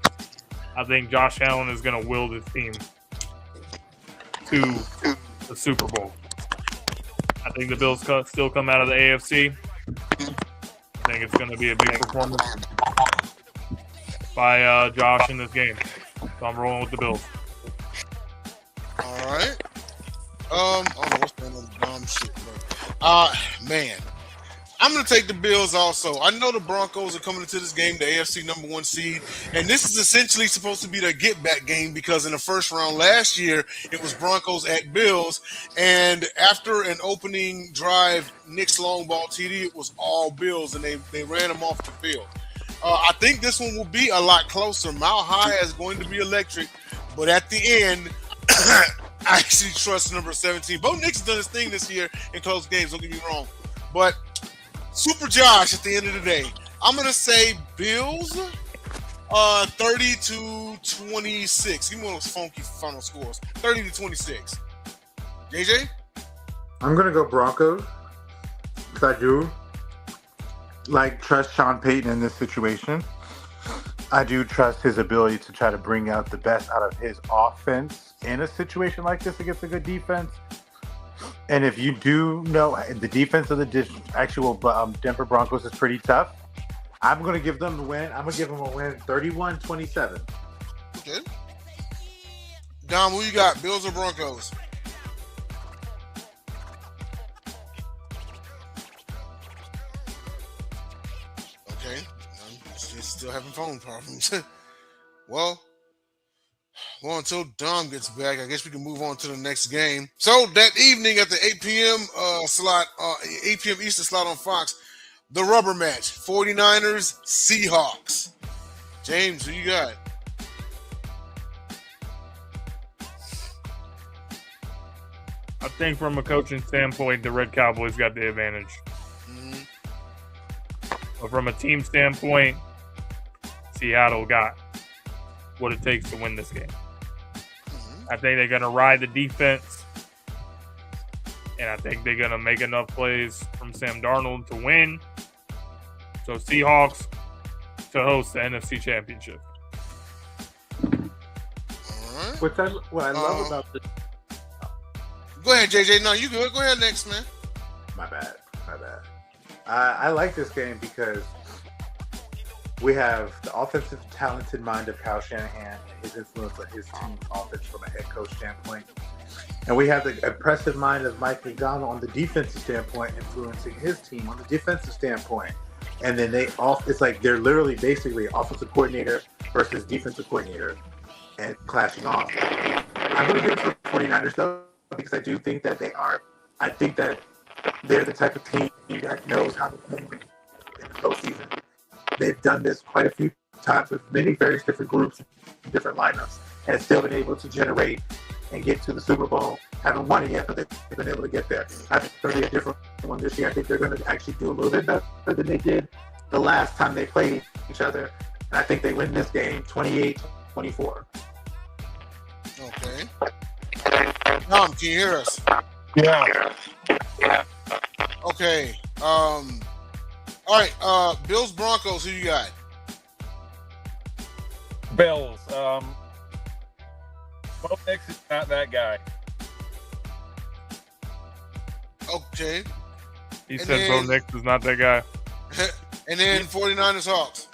I think Josh Allen is going to will this team to the Super Bowl. I think the Bills still come out of the AFC. I think it's going to be a big performance by Josh in this game. So I'm rolling with the Bills. All right. I don't know what's going on with the dumb shit, bro. Man. I'm going to take the Bills also. I know the Broncos are coming into this game, the AFC #1 seed, and this is essentially supposed to be their get-back game because in the first round last year, it was Broncos at Bills, and after an opening drive, Nick's long ball TD, it was all Bills, and they ran them off the field. I think this one will be a lot closer. Mile High is going to be electric, but at the end, I actually trust number 17. Bo Nix has done his thing this year in close games, don't get me wrong, but Super Josh at the end of the day. I'm going to say Bills 30-26. Give me one of those funky final scores. 30-26. JJ? I'm going to go Broncos because I do trust Sean Payton in this situation. I do trust his ability to try to bring out the best out of his offense in a situation like this against a good defense. And if you do know, the defense of the actual Denver Broncos is pretty tough. I'm going to give them the win. I'm going to give them a win 31-27. Okay. Dom, who you got? Bills or Broncos? Okay. Still having phone problems. Well, until Dom gets back, I guess we can move on to the next game. So that evening at the 8 p.m. slot, 8 p.m. Eastern slot on Fox, the rubber match, 49ers, Seahawks. James, who you got? I think from a coaching standpoint, the Red Cowboys got the advantage. Mm-hmm. But from a team standpoint, Seattle got what it takes to win this game. I think they're going to ride the defense, and I think they're going to make enough plays from Sam Darnold to win. So Seahawks to host the NFC Championship. All right. What I love about this. Go ahead, JJ. No, you good. Go ahead next, man. My bad. I like this game because we have the offensive talented mind of Kyle Shanahan and his influence on his team's offense from a head coach standpoint. And we have the impressive mind of Mike McDonald on the defensive standpoint, influencing his team on the defensive standpoint. And then it's like they're literally basically offensive coordinator versus defensive coordinator and clashing off. I'm going to give it to the 49ers though, because I do think that I think that they're the type of team that knows how to win in the postseason. They've done this quite a few times with many various different groups, different lineups, and still been able to generate and get to the Super Bowl. Haven't won it yet, but they've been able to get there. I think they're going to be a different one this year. I think they're going to actually do a little bit better than they did the last time they played each other. And I think they win this game 28-24. Okay. Tom, can you hear us? Yeah. Okay. All right. Bills Broncos. Who you got? Bills. Bo Nix is not that guy. Okay. He said Bo Nix is not that guy. And then 49ers Hawks.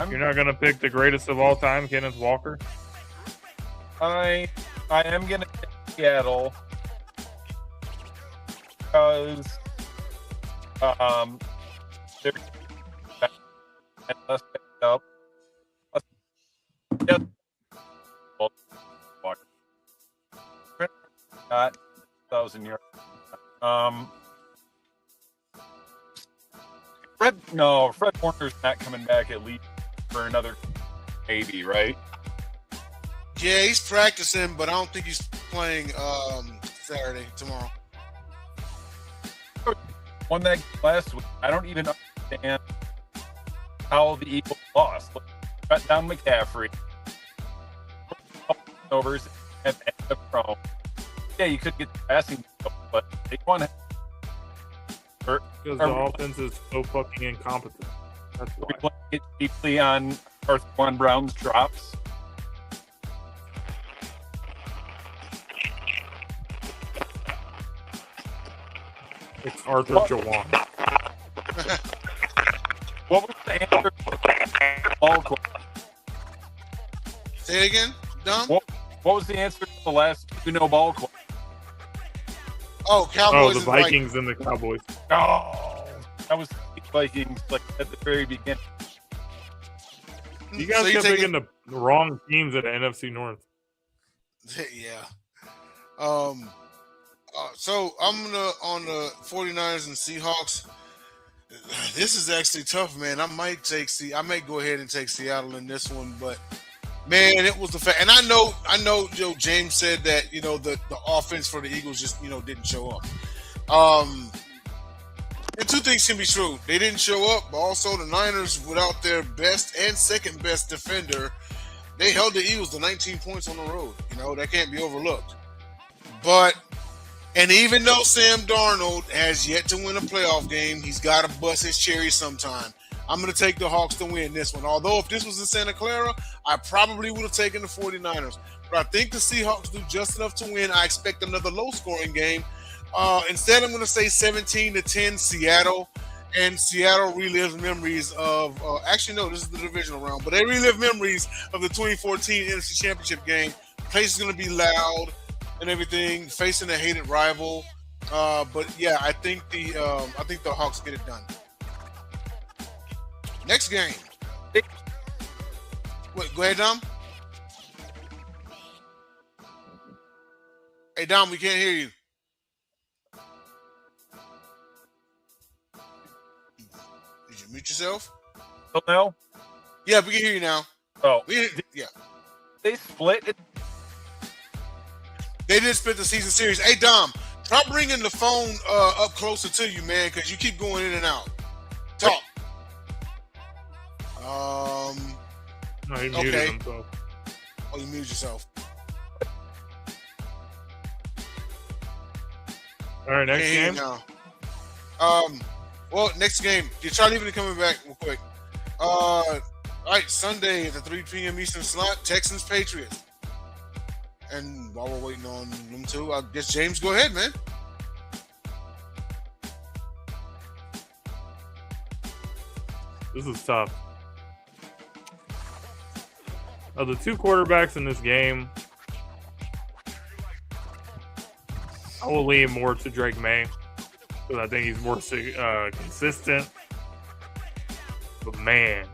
You're not gonna pick the greatest of all time, Kenneth Walker? I am gonna pick Seattle because they're less picked up. Yes. Got 1,000 yards. Fred Warner's not coming back at least for another maybe, right? Yeah, he's practicing, but I don't think he's playing Saturday, tomorrow. Won that last week. I don't even understand how the Eagles lost. Cut down McCaffrey. Overs at the end of Rome. Yeah, you could get the passing, but they won it. Because the offense is so fucking incompetent. That's why. We playing it deeply on Arthur Brown's drops. It's Arthur Jawan. What was the answer? Say it again, Dom. What was the answer to the last no ball question? Oh, Cowboys. Oh, the Vikings and the Cowboys. Oh, that was the Vikings like at the very beginning. You guys kept picking the wrong teams at the NFC North. Yeah. So I'm on the 49ers and Seahawks. This is actually tough, man. I might go ahead and take Seattle in this one, but man, it was the fact. And I know, James said that, the offense for the Eagles just, didn't show up. And two things can be true. They didn't show up, but also the Niners, without their best and second best defender, they held the Eagles to 19 points on the road. That can't be overlooked. And even though Sam Darnold has yet to win a playoff game, he's got to bust his cherry sometime. I'm going to take the Hawks to win this one. Although if this was in Santa Clara, I probably would have taken the 49ers. But I think the Seahawks do just enough to win. I expect another low-scoring game. Instead, I'm going to say 17-10 Seattle. And Seattle relives memories of actually, no, this is the divisional round. But they relive memories of the 2014 NFC Championship game. The place is going to be loud and everything, facing a hated rival. But yeah, I think the Hawks get it done. Next game. Wait, go ahead, Dom. Hey, Dom, we can't hear you. Did you mute yourself? Oh no. Yeah, we can hear you now. Oh, yeah. They split it. They did split the season series. Hey, Dom, try bringing the phone up closer to you, man, because you keep going in and out. Talk. No, he muted himself. Oh, you muted yourself. All right, next game. Now. Well, next game. Detroit even coming back real quick. All right, Sunday at the 3 p.m. Eastern slot, Texans Patriots. And while we're waiting on them two, I guess James, go ahead, man. This is tough. Of the two quarterbacks in this game, I will lean more to Drake May because I think he's more consistent. But man,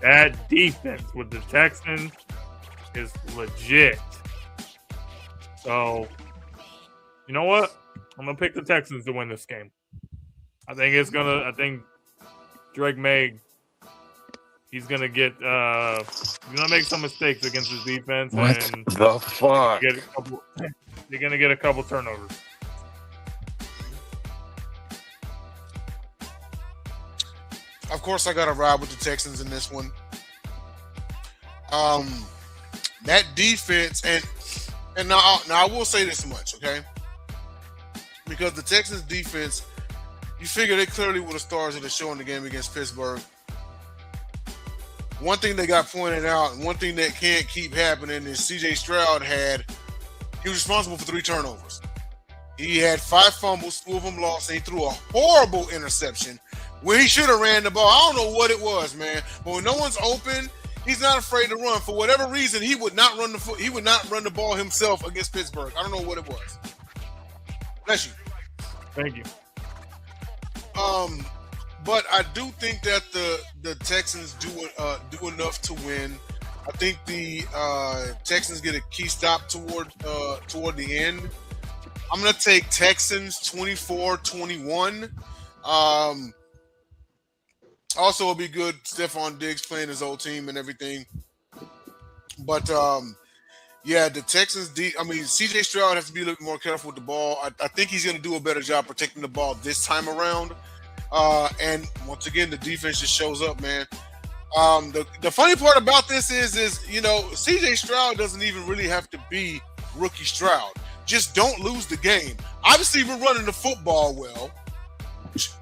that defense with the Texans is legit. So, you know what? I'm gonna pick the Texans to win this game. I think Drake May, he's gonna make some mistakes against his defense. What and the fuck? You're gonna get a couple turnovers. Of course, I got to ride with the Texans in this one. That defense, and now I will say this much, okay? Because the Texans defense, you figure they clearly were the stars of the show in the game against Pittsburgh. One thing they got pointed out, and one thing that can't keep happening is C.J. Stroud he was responsible for 3 turnovers. He had 5 fumbles, 2 of them lost, and he threw a horrible interception where he should have ran the ball. I don't know what it was, man. But when no one's open, he's not afraid to run. For whatever reason, he would not run the ball himself against Pittsburgh. I don't know what it was. Bless you. Thank you. But I do think that the Texans do enough to win. I think the Texans get a key stop toward the end. I'm going to take Texans 24-21. Also, it'll be good. Stephon Diggs playing his old team and everything. But, yeah, the Texans, C.J. Stroud has to be a little more careful with the ball. I think he's going to do a better job protecting the ball this time around. And once again, the defense just shows up, man. The funny part about this is C.J. Stroud doesn't even really have to be rookie Stroud. Just don't lose the game. Obviously, we're running the football well.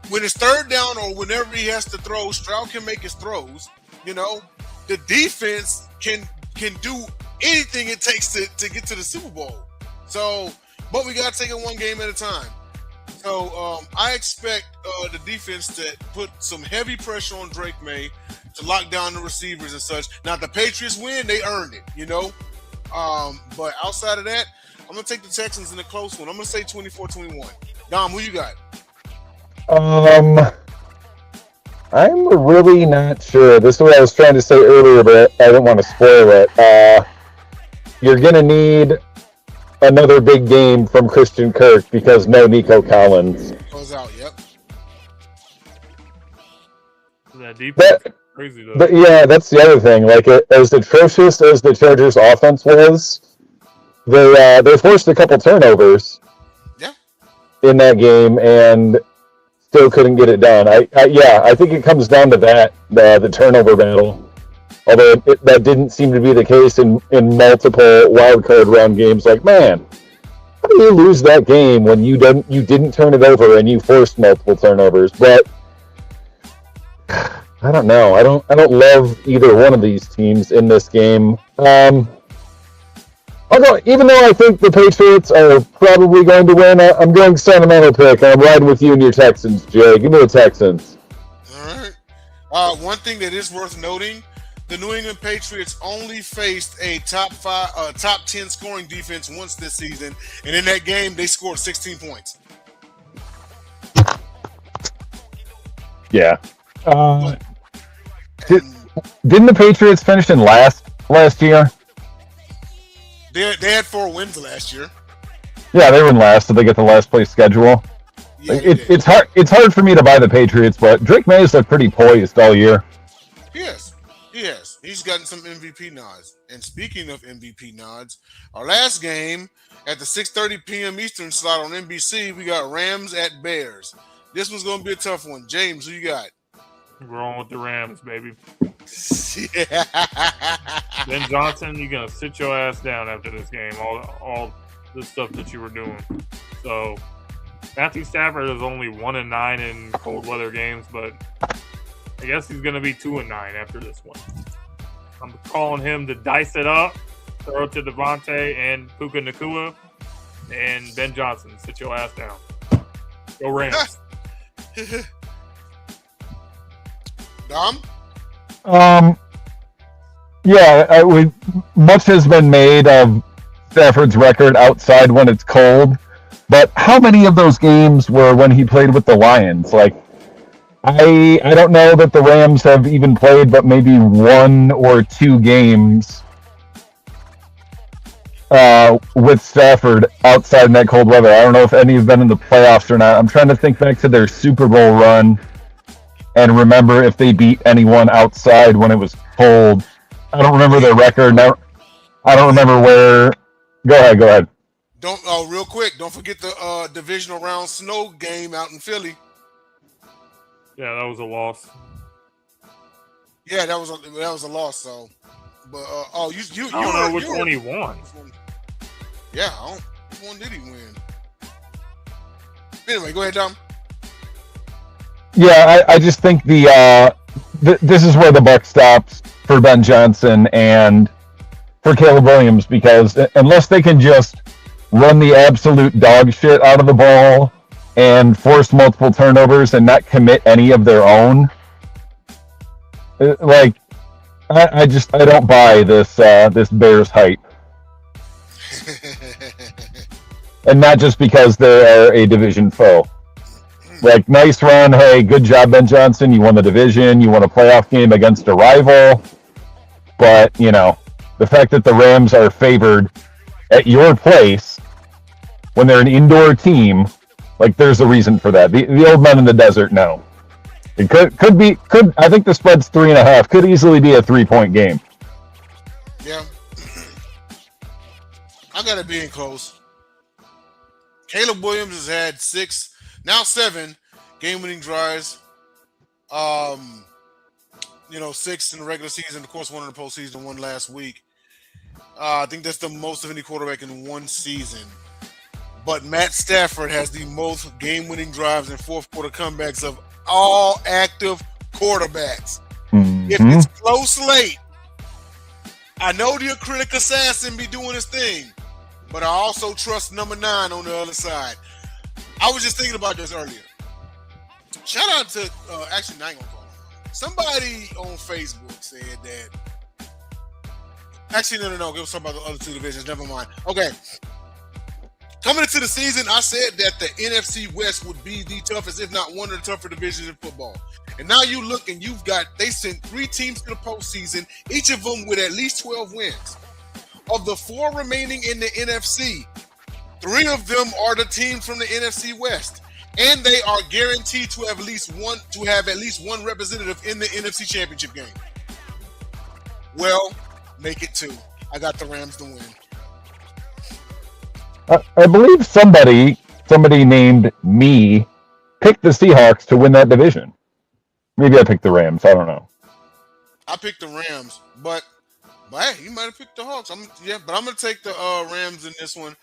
When it's third down or whenever he has to throw, Stroud can make his throws, the defense can do anything it takes to get to the Super Bowl. So, but we got to take it one game at a time. So I expect the defense to put some heavy pressure on Drake May to lock down the receivers and such. Now, if the Patriots win, they earned it, you know. But outside of that, I'm going to take the Texans in a close one. I'm going to say 24-21. Dom, who you got? I'm really not sure. This is what I was trying to say earlier, but I didn't want to spoil it. You're going to need another big game from Christian Kirk because no Nico Collins. Goes out, yep. That defense is crazy, though. But yeah, that's the other thing. Like, as atrocious as the Chargers' offense was, they forced a couple turnovers in that game and still couldn't get it done. I think it comes down to that, the turnover battle. Although that didn't seem to be the case in multiple wildcard round games. Like, man, how do you lose that game when you didn't turn it over and you forced multiple turnovers? But I don't know. I don't love either one of these teams in this game. Although, even though I think the Patriots are probably going to win, I'm going sentimental pick. I'm riding with you and your Texans, Jay. Give me the Texans. All right. One thing that is worth noting. The New England Patriots only faced a top 10 scoring defense once this season, and in that game, they scored 16 points. Yeah. Didn't the Patriots finish in last year? They had 4 wins last year. Yeah, they were in last, so they get the last place schedule. Yeah, it's hard for me to buy the Patriots, but Drake May has looked pretty poised all year. Yes. Yes, he's gotten some MVP nods. And speaking of MVP nods, our last game at the 6:30 p.m. Eastern slot on NBC, we got Rams at Bears. This one's going to be a tough one. James, who you got? We're on with the Rams, baby. Yeah. Ben Johnson, you're going to sit your ass down after this game, all the stuff that you were doing. So, Matthew Stafford is only 1-9 in cold weather games, but I guess he's going to be 2-9 after this one. I'm calling him to dice it up, throw it to Devontae and Puka Nacua, and Ben Johnson. Sit your ass down. Go Rams. Dom? Yeah, much has been made of Stafford's record outside when it's cold, but how many of those games were when he played with the Lions? Like, I don't know that the Rams have even played but maybe 1 or 2 games with Stafford outside in that cold weather. I don't know if any have been in the playoffs or not. I'm trying to think back to their Super Bowl run and remember if they beat anyone outside when it was cold. I don't remember their record. Now, I don't remember where. Go ahead. Real quick, don't forget the divisional round snow game out in Philly. Yeah, that was a loss. Yeah, that was a loss. So, but you I don't know which one he won. Yeah, which one did he win? Anyway, go ahead, Dom. Yeah, I just think this is where the buck stops for Ben Johnson and for Caleb Williams, because unless they can just run the absolute dog shit out of the ball and force multiple turnovers and not commit any of their own, like, I don't buy this Bears hype. And not just because they are a division foe. Like, nice run, hey, good job, Ben Johnson. You won the division, you won a playoff game against a rival. But, you know, the fact that the Rams are favored at your place when they're an indoor team, like, there's a reason for that. The old men in the desert know. It could be. I think the spread's 3.5. Could easily be a 3-point game. Yeah. I got to be in close. Caleb Williams has had 7 game-winning drives. 6 in the regular season. Of course, 1 in the postseason, 1 last week. I think that's the most of any quarterback in one season. But Matt Stafford has the most game-winning drives and fourth quarter comebacks of all active quarterbacks. Mm-hmm. If it's close late, I know the acrylic assassin be doing his thing, but I also trust number 9 on the other side. I was just thinking about this earlier. Shout out to actually, I ain't gonna call him. Somebody on Facebook said that. Actually, no. Give us something about the other 2 divisions. Never mind. Okay. Coming into the season, I said that the NFC West would be the toughest, if not one of the tougher divisions in football. And now you look and they sent 3 teams to the postseason, each of them with at least 12 wins. Of the 4 remaining in the NFC, 3 of them are the teams from the NFC West. And they are guaranteed to have at least one representative in the NFC Championship game. Well, make it 2. I got the Rams to win. I believe somebody named me picked the Seahawks to win that division. Maybe I picked the Rams. I don't know. I picked the Rams, but hey, you might have picked the Hawks. But I'm gonna take the Rams in this one.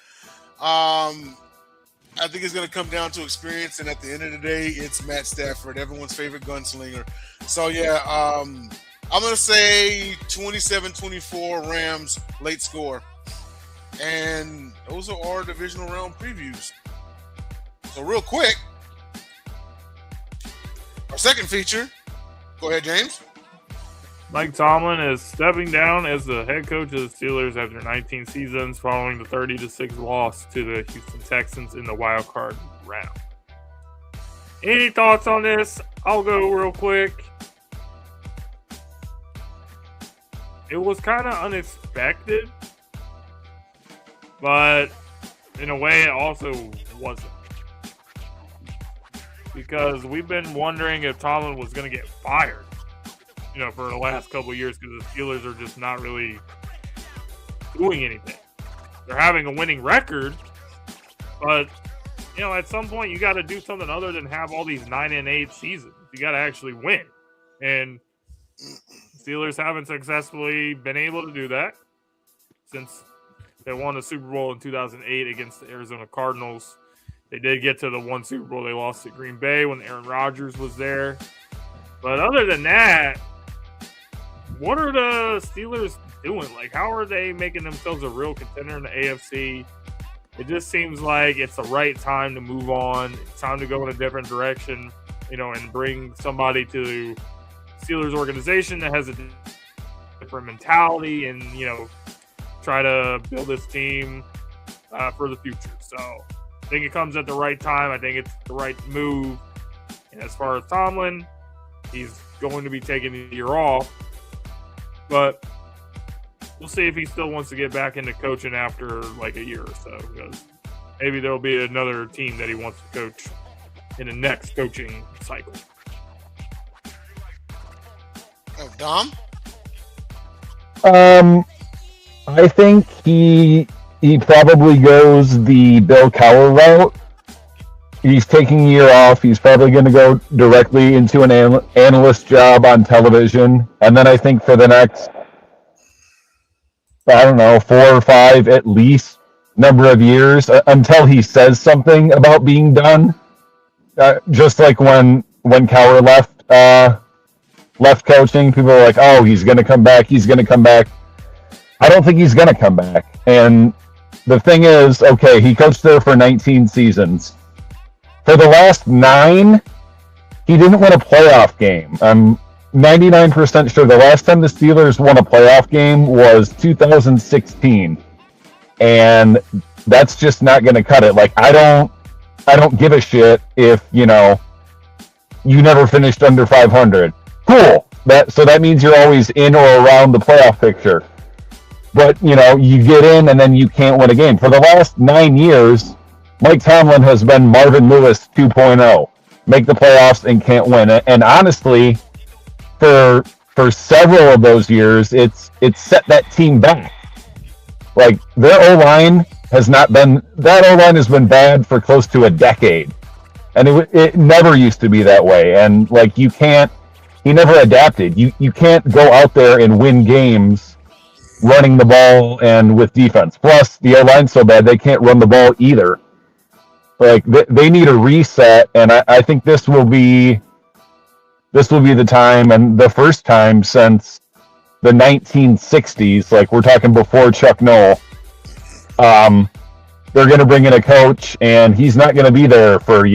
I think it's gonna come down to experience, and at the end of the day, it's Matt Stafford, everyone's favorite gunslinger. So yeah, I'm gonna say 27-24 Rams late score. And those are our divisional round previews. So real quick, our second feature. Go ahead, James. Mike Tomlin is stepping down as the head coach of the Steelers after 19 seasons following the 30-6 loss to the Houston Texans in the wild card round. Any thoughts on this? I'll go real quick. It was kind of unexpected, but in a way, it also wasn't. Because we've been wondering if Tomlin was going to get fired, for the last couple of years, because the Steelers are just not really doing anything. They're having a winning record, but, at some point, you got to do something other than have all these 9-8 seasons. You got to actually win. And Steelers haven't successfully been able to do that since they won the Super Bowl in 2008 against the Arizona Cardinals. They did get to the one Super Bowl they lost to Green Bay when Aaron Rodgers was there. But other than that, what are the Steelers doing? Like, how are they making themselves a real contender in the AFC? It just seems like it's the right time to move on. It's time to go in a different direction, and bring somebody to the Steelers organization that has a different mentality and, try to build this team for the future. So I think it comes at the right time. I think it's the right move. And as far as Tomlin, he's going to be taking the year off. But we'll see if he still wants to get back into coaching after like a year or so. Because maybe there'll be another team that he wants to coach in the next coaching cycle. Oh, Dom? I think he probably goes the Bill Cowher route. He's taking a year off. He's probably going to go directly into an analyst job on television. And then I think for the next, 4 or 5 at least number of years, until he says something about being done. Just like when Cowher left coaching, people were like, oh, he's going to come back. He's going to come back. I don't think he's going to come back. And the thing is, okay, he coached there for 19 seasons. For the last 9, he didn't win a playoff game. I'm 99% sure the last time the Steelers won a playoff game was 2016. And that's just not going to cut it. Like, I don't give a shit if, you never finished under 500. Cool. So that means you're always in or around the playoff picture. But, you get in and then you can't win a game. For the last 9 years, Mike Tomlin has been Marvin Lewis 2.0. Make the playoffs and can't win. And honestly, for several of those years, it's set that team back. Like, their O-line has been bad for close to a decade. And it never used to be that way. And, like, he never adapted. You can't go out there and win games running the ball and with defense. Plus, the O-line's so bad they can't run the ball either. Like, they need a reset, and I think this will be the time, and the first time since the 1960s, like we're talking before Chuck Noll. They're going to bring in a coach, and he's not going to be there for,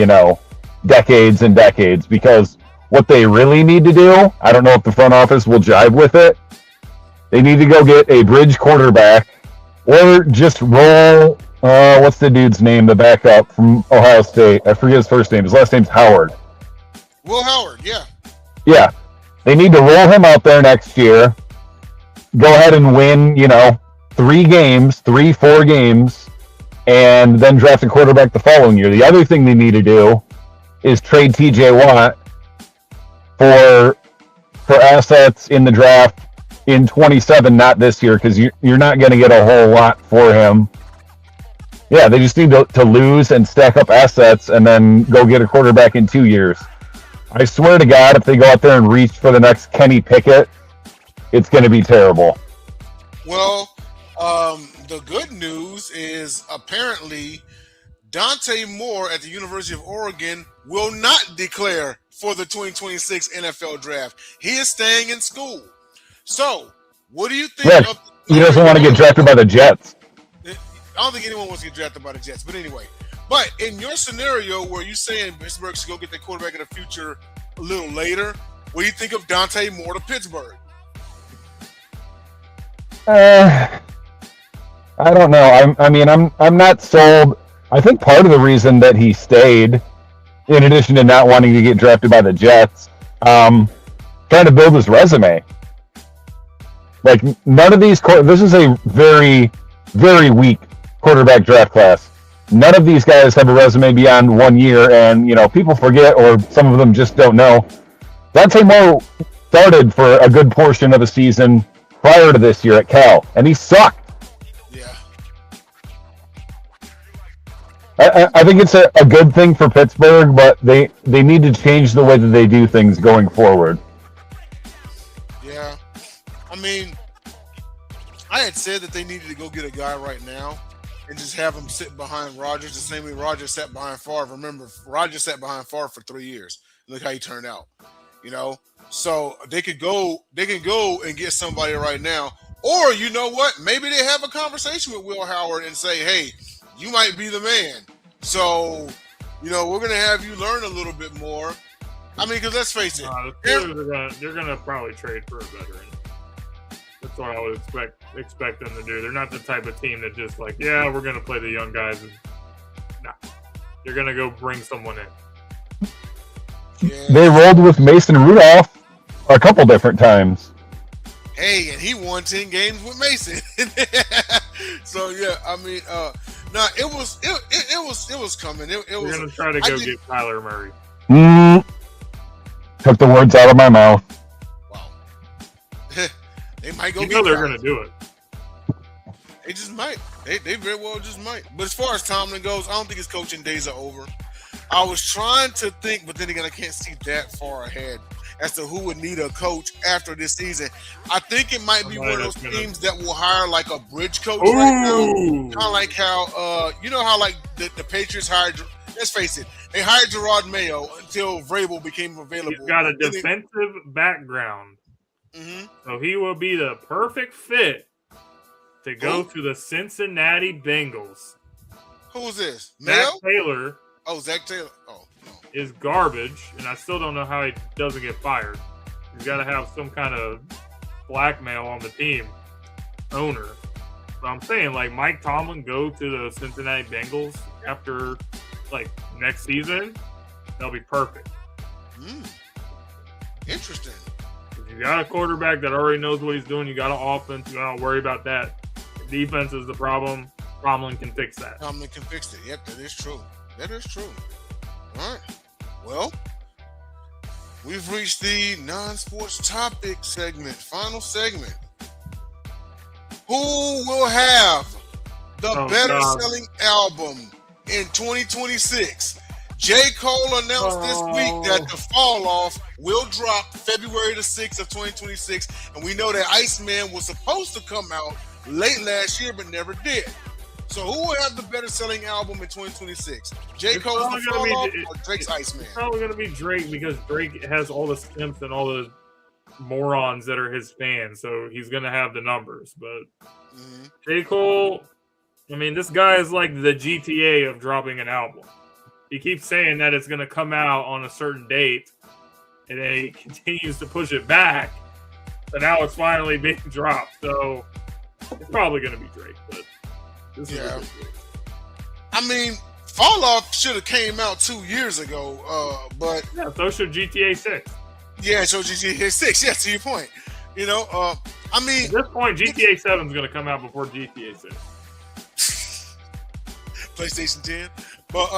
decades and decades, because what they really need to do, I don't know if the front office will jive with it, they need to go get a bridge quarterback, or just roll, what's the dude's name, the backup from Ohio State? I forget his first name. His last name's Howard. Will Howard, yeah. Yeah. They need to roll him out there next year, go ahead and win, 4 games, and then draft a quarterback the following year. The other thing they need to do is trade TJ Watt for assets in the draft in 27, not this year, because you're not going to get a whole lot for him. Yeah, they just need to lose and stack up assets and then go get a quarterback in 2 years. I swear to God, if they go out there and reach for the next Kenny Pickett, it's going to be terrible. Well, the good news is apparently Dante Moore at the University of Oregon will not declare for the 2026 NFL Draft. He is staying in school. So, what do you think of... He doesn't want to get drafted by the Jets. I don't think anyone wants to get drafted by the Jets, but anyway. But in your scenario where you're saying Pittsburgh should go get their quarterback in the future a little later, what do you think of Dante Moore to Pittsburgh? I don't know. I'm not sold. I think part of the reason that he stayed, in addition to not wanting to get drafted by the Jets, trying to build his resume. Like, none of these... This is a very, very weak quarterback draft class. None of these guys have a resume beyond 1 year, and, people forget, or some of them just don't know. Dante Moore started for a good portion of the season prior to this year at Cal, and he sucked. Yeah. I think it's a good thing for Pittsburgh, but they need to change the way that they do things going forward. Yeah. I had said that they needed to go get a guy right now and just have him sit behind Rodgers the same way Rodgers sat behind Favre. Remember, Rodgers sat behind Favre for 3 years. Look how he turned out. So they can go and get somebody right now. Or you know what? Maybe they have a conversation with Will Howard and say, hey, you might be the man. So, we're going to have you learn a little bit more. Because let's face it. They're going to probably trade for a veteran. That's what I would expect them to do. They're not the type of team that just like, yeah, we're going to play the young guys. Nah. You're going to go bring someone in. Yeah. They rolled with Mason Rudolph a couple different times. Hey, and he won 10 games with Mason. So yeah, it was coming. We're gonna try to go get Kyler Murray. Took the words out of my mouth. Wow. They might go. They're gonna do it. They just might. They very well just might. But as far as Tomlin goes, I don't think his coaching days are over. I was trying to think, but then again, I can't see that far ahead as to who would need a coach after this season. I think it might be one of those teams that will hire like a bridge coach right now. Kind of like how, how like the Patriots hired, let's face it, they hired Gerard Mayo until Vrabel became available. He's got a defensive background. Mm-hmm. So he will be the perfect fit to go to the Cincinnati Bengals. Who's this? Zach Mayo? Taylor. Oh, Zach Taylor. Oh, no. Is garbage, and I still don't know how he doesn't get fired. He's got to have some kind of blackmail on the team owner. So I'm saying, like, Mike Tomlin go to the Cincinnati Bengals after, like, next season. That'll be perfect. Interesting. You got a quarterback that already knows what he's doing. You got an offense. You don't worry about that. The defense is the problem. Tomlin can fix that. Tomlin can fix it. Yep, that is true. That is true. All right. Well, we've reached the non-sports topic segment, final segment. Who will have the better-selling album in 2026? J. Cole announced this week that the Fall Off will drop February the 6th of 2026, and we know that Iceman was supposed to come out late last year but never did. So who will have the better-selling album in 2026? J. Cole's The Fall Off or Drake's Iceman? It's probably going to be Drake because Drake has all the stamps and all the morons that are his fans, so he's gonna have the numbers. But J. Cole, I mean, this guy is like the GTA of dropping an album. He keeps saying that it's gonna come out on a certain date, and then he continues to push it back. So now it's finally being dropped. So it's probably gonna be Drake, but this is ridiculous. I mean, Fall Off should have came out 2 years ago, but yeah, so should GTA 6. Yeah, so GTA 6. Yeah, to your point. You know, I mean, at this point, GTA 7 is going to come out before GTA 6. PlayStation 10. But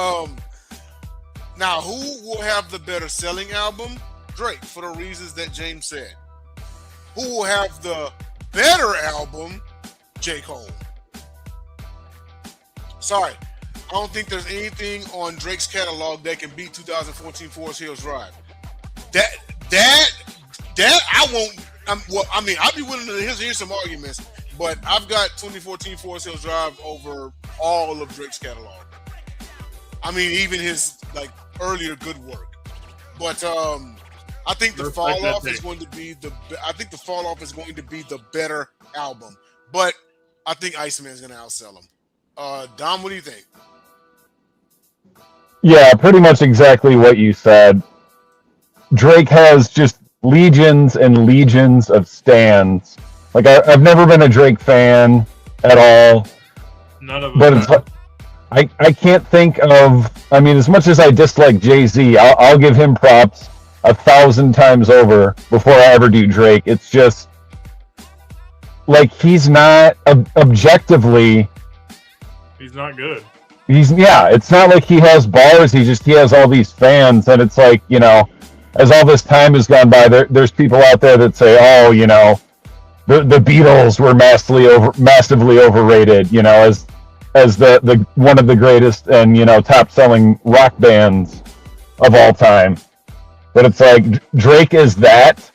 now, who will have the better selling album? Drake, for the reasons that James said. Who will have the better album? J. Cole. Sorry, I don't think there's anything on Drake's catalog that can beat 2014 Forest Hills Drive. That I won't. I mean, I'd be willing to hear some arguments, but I've got 2014 Forest Hills Drive over all of Drake's catalog. I mean, even his like earlier good work. But I think the Fall Off is going to be the. I think the Fall Off is going to be the better album. But I think Iceman is going to outsell him. Dom, what do you think? Yeah, pretty much exactly what you said. Drake has just legions and legions of stans. Like I've never been a Drake fan at all. None of them. But it's I can't think of. I mean, as much as I dislike Jay-Z, I'll give him props 1,000 times over before I ever do Drake. It's just like he's not objectively. He's not good. It's not like he has bars. He has all these fans, and it's like, you know, as all this time has gone by, there's people out there that say, oh, you know, the Beatles were massively overrated, you know, as the one of the greatest and, you know, top selling rock bands of all time. But it's like Drake is that,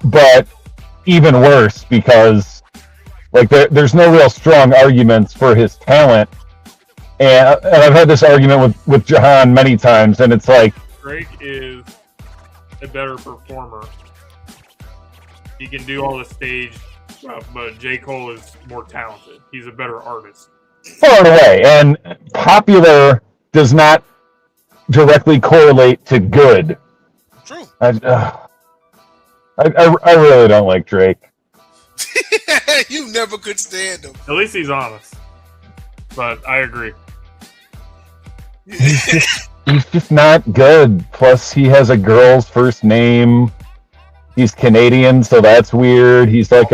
but even worse because like there's no real strong arguments for his talent. And I've had this argument with Jahan many times, and it's like Drake is a better performer. He can do all the stage stuff, but J. Cole is more talented. He's a better artist. Far and away. And popular does not directly correlate to good. True. I really don't like Drake. You never could stand him. At least he's honest. But I agree. He's just not good. Plus, he has a girl's first name. He's Canadian, so that's weird. He's like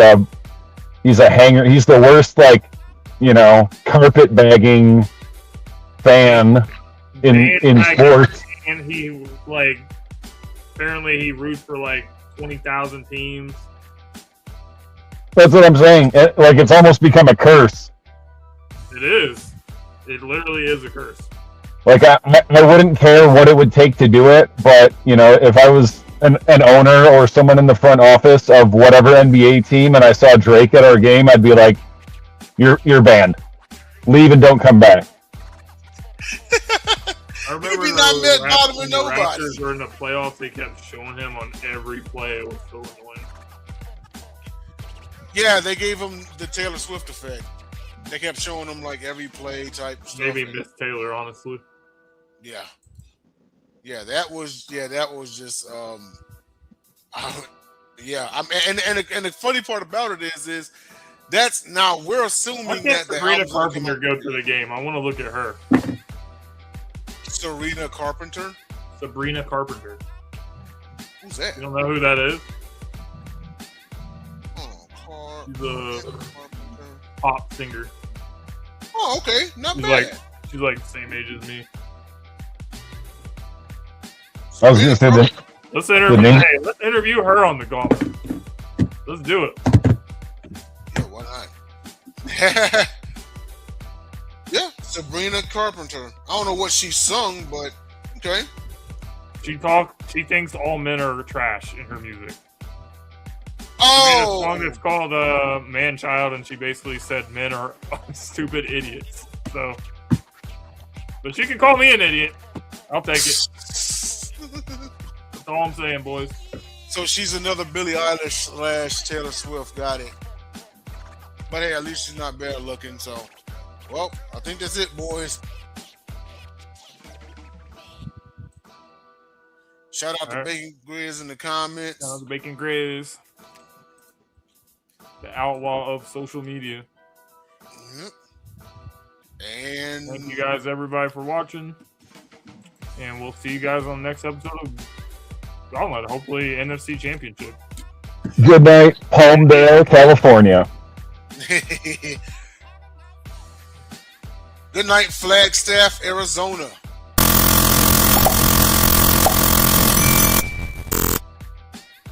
he's a hanger. He's the worst, like, you know, carpet bagging fan in sports. And he apparently he roots for 20,000 teams. That's what I'm saying. It's almost become a curse. It is. It literally is a curse. Like, I wouldn't care what it would take to do it, but, you know, if I was an owner or someone in the front office of whatever NBA team and I saw Drake at our game, I'd be like, you're banned. Leave and don't come back. I remember when the Raptors were in the playoffs, they kept showing him on every play. It was so annoying. Yeah, they gave him the Taylor Swift effect. They kept showing him every play type stuff. Maybe Miss Taylor, honestly. Yeah. Yeah, that was just yeah. And the funny part about it is that's now we're assuming Why can't that Sabrina Carpenter go to the game? I want to look at her. Sabrina Carpenter. Who's that? You don't know who that is? She's a pop singer. Oh, okay, not bad. She's the same age as me. I was gonna say that. Let's interview her on the Gauntlet. Let's do it. Yeah, why not? Yeah, Sabrina Carpenter. I don't know what she sung, but okay. She thinks all men are trash in her music. Oh, She made a song that's called Man Child, and she basically said men are stupid idiots. So, but she can call me an idiot. I'll take it. That's all I'm saying, boys. So she's another Billie Eilish / Taylor Swift. Got it. But hey, at least she's not bad looking. So, well, I think that's it, boys. Shout out to Bacon Grizz in the comments. Shout out to Bacon Grizz, the outlaw of social media. Yep. And thank you guys, everybody, for watching. And we'll see you guys on the next episode of Gauntlet. Hopefully, NFC Championship. Good night, Palmdale, California. Good night, Flagstaff, Arizona.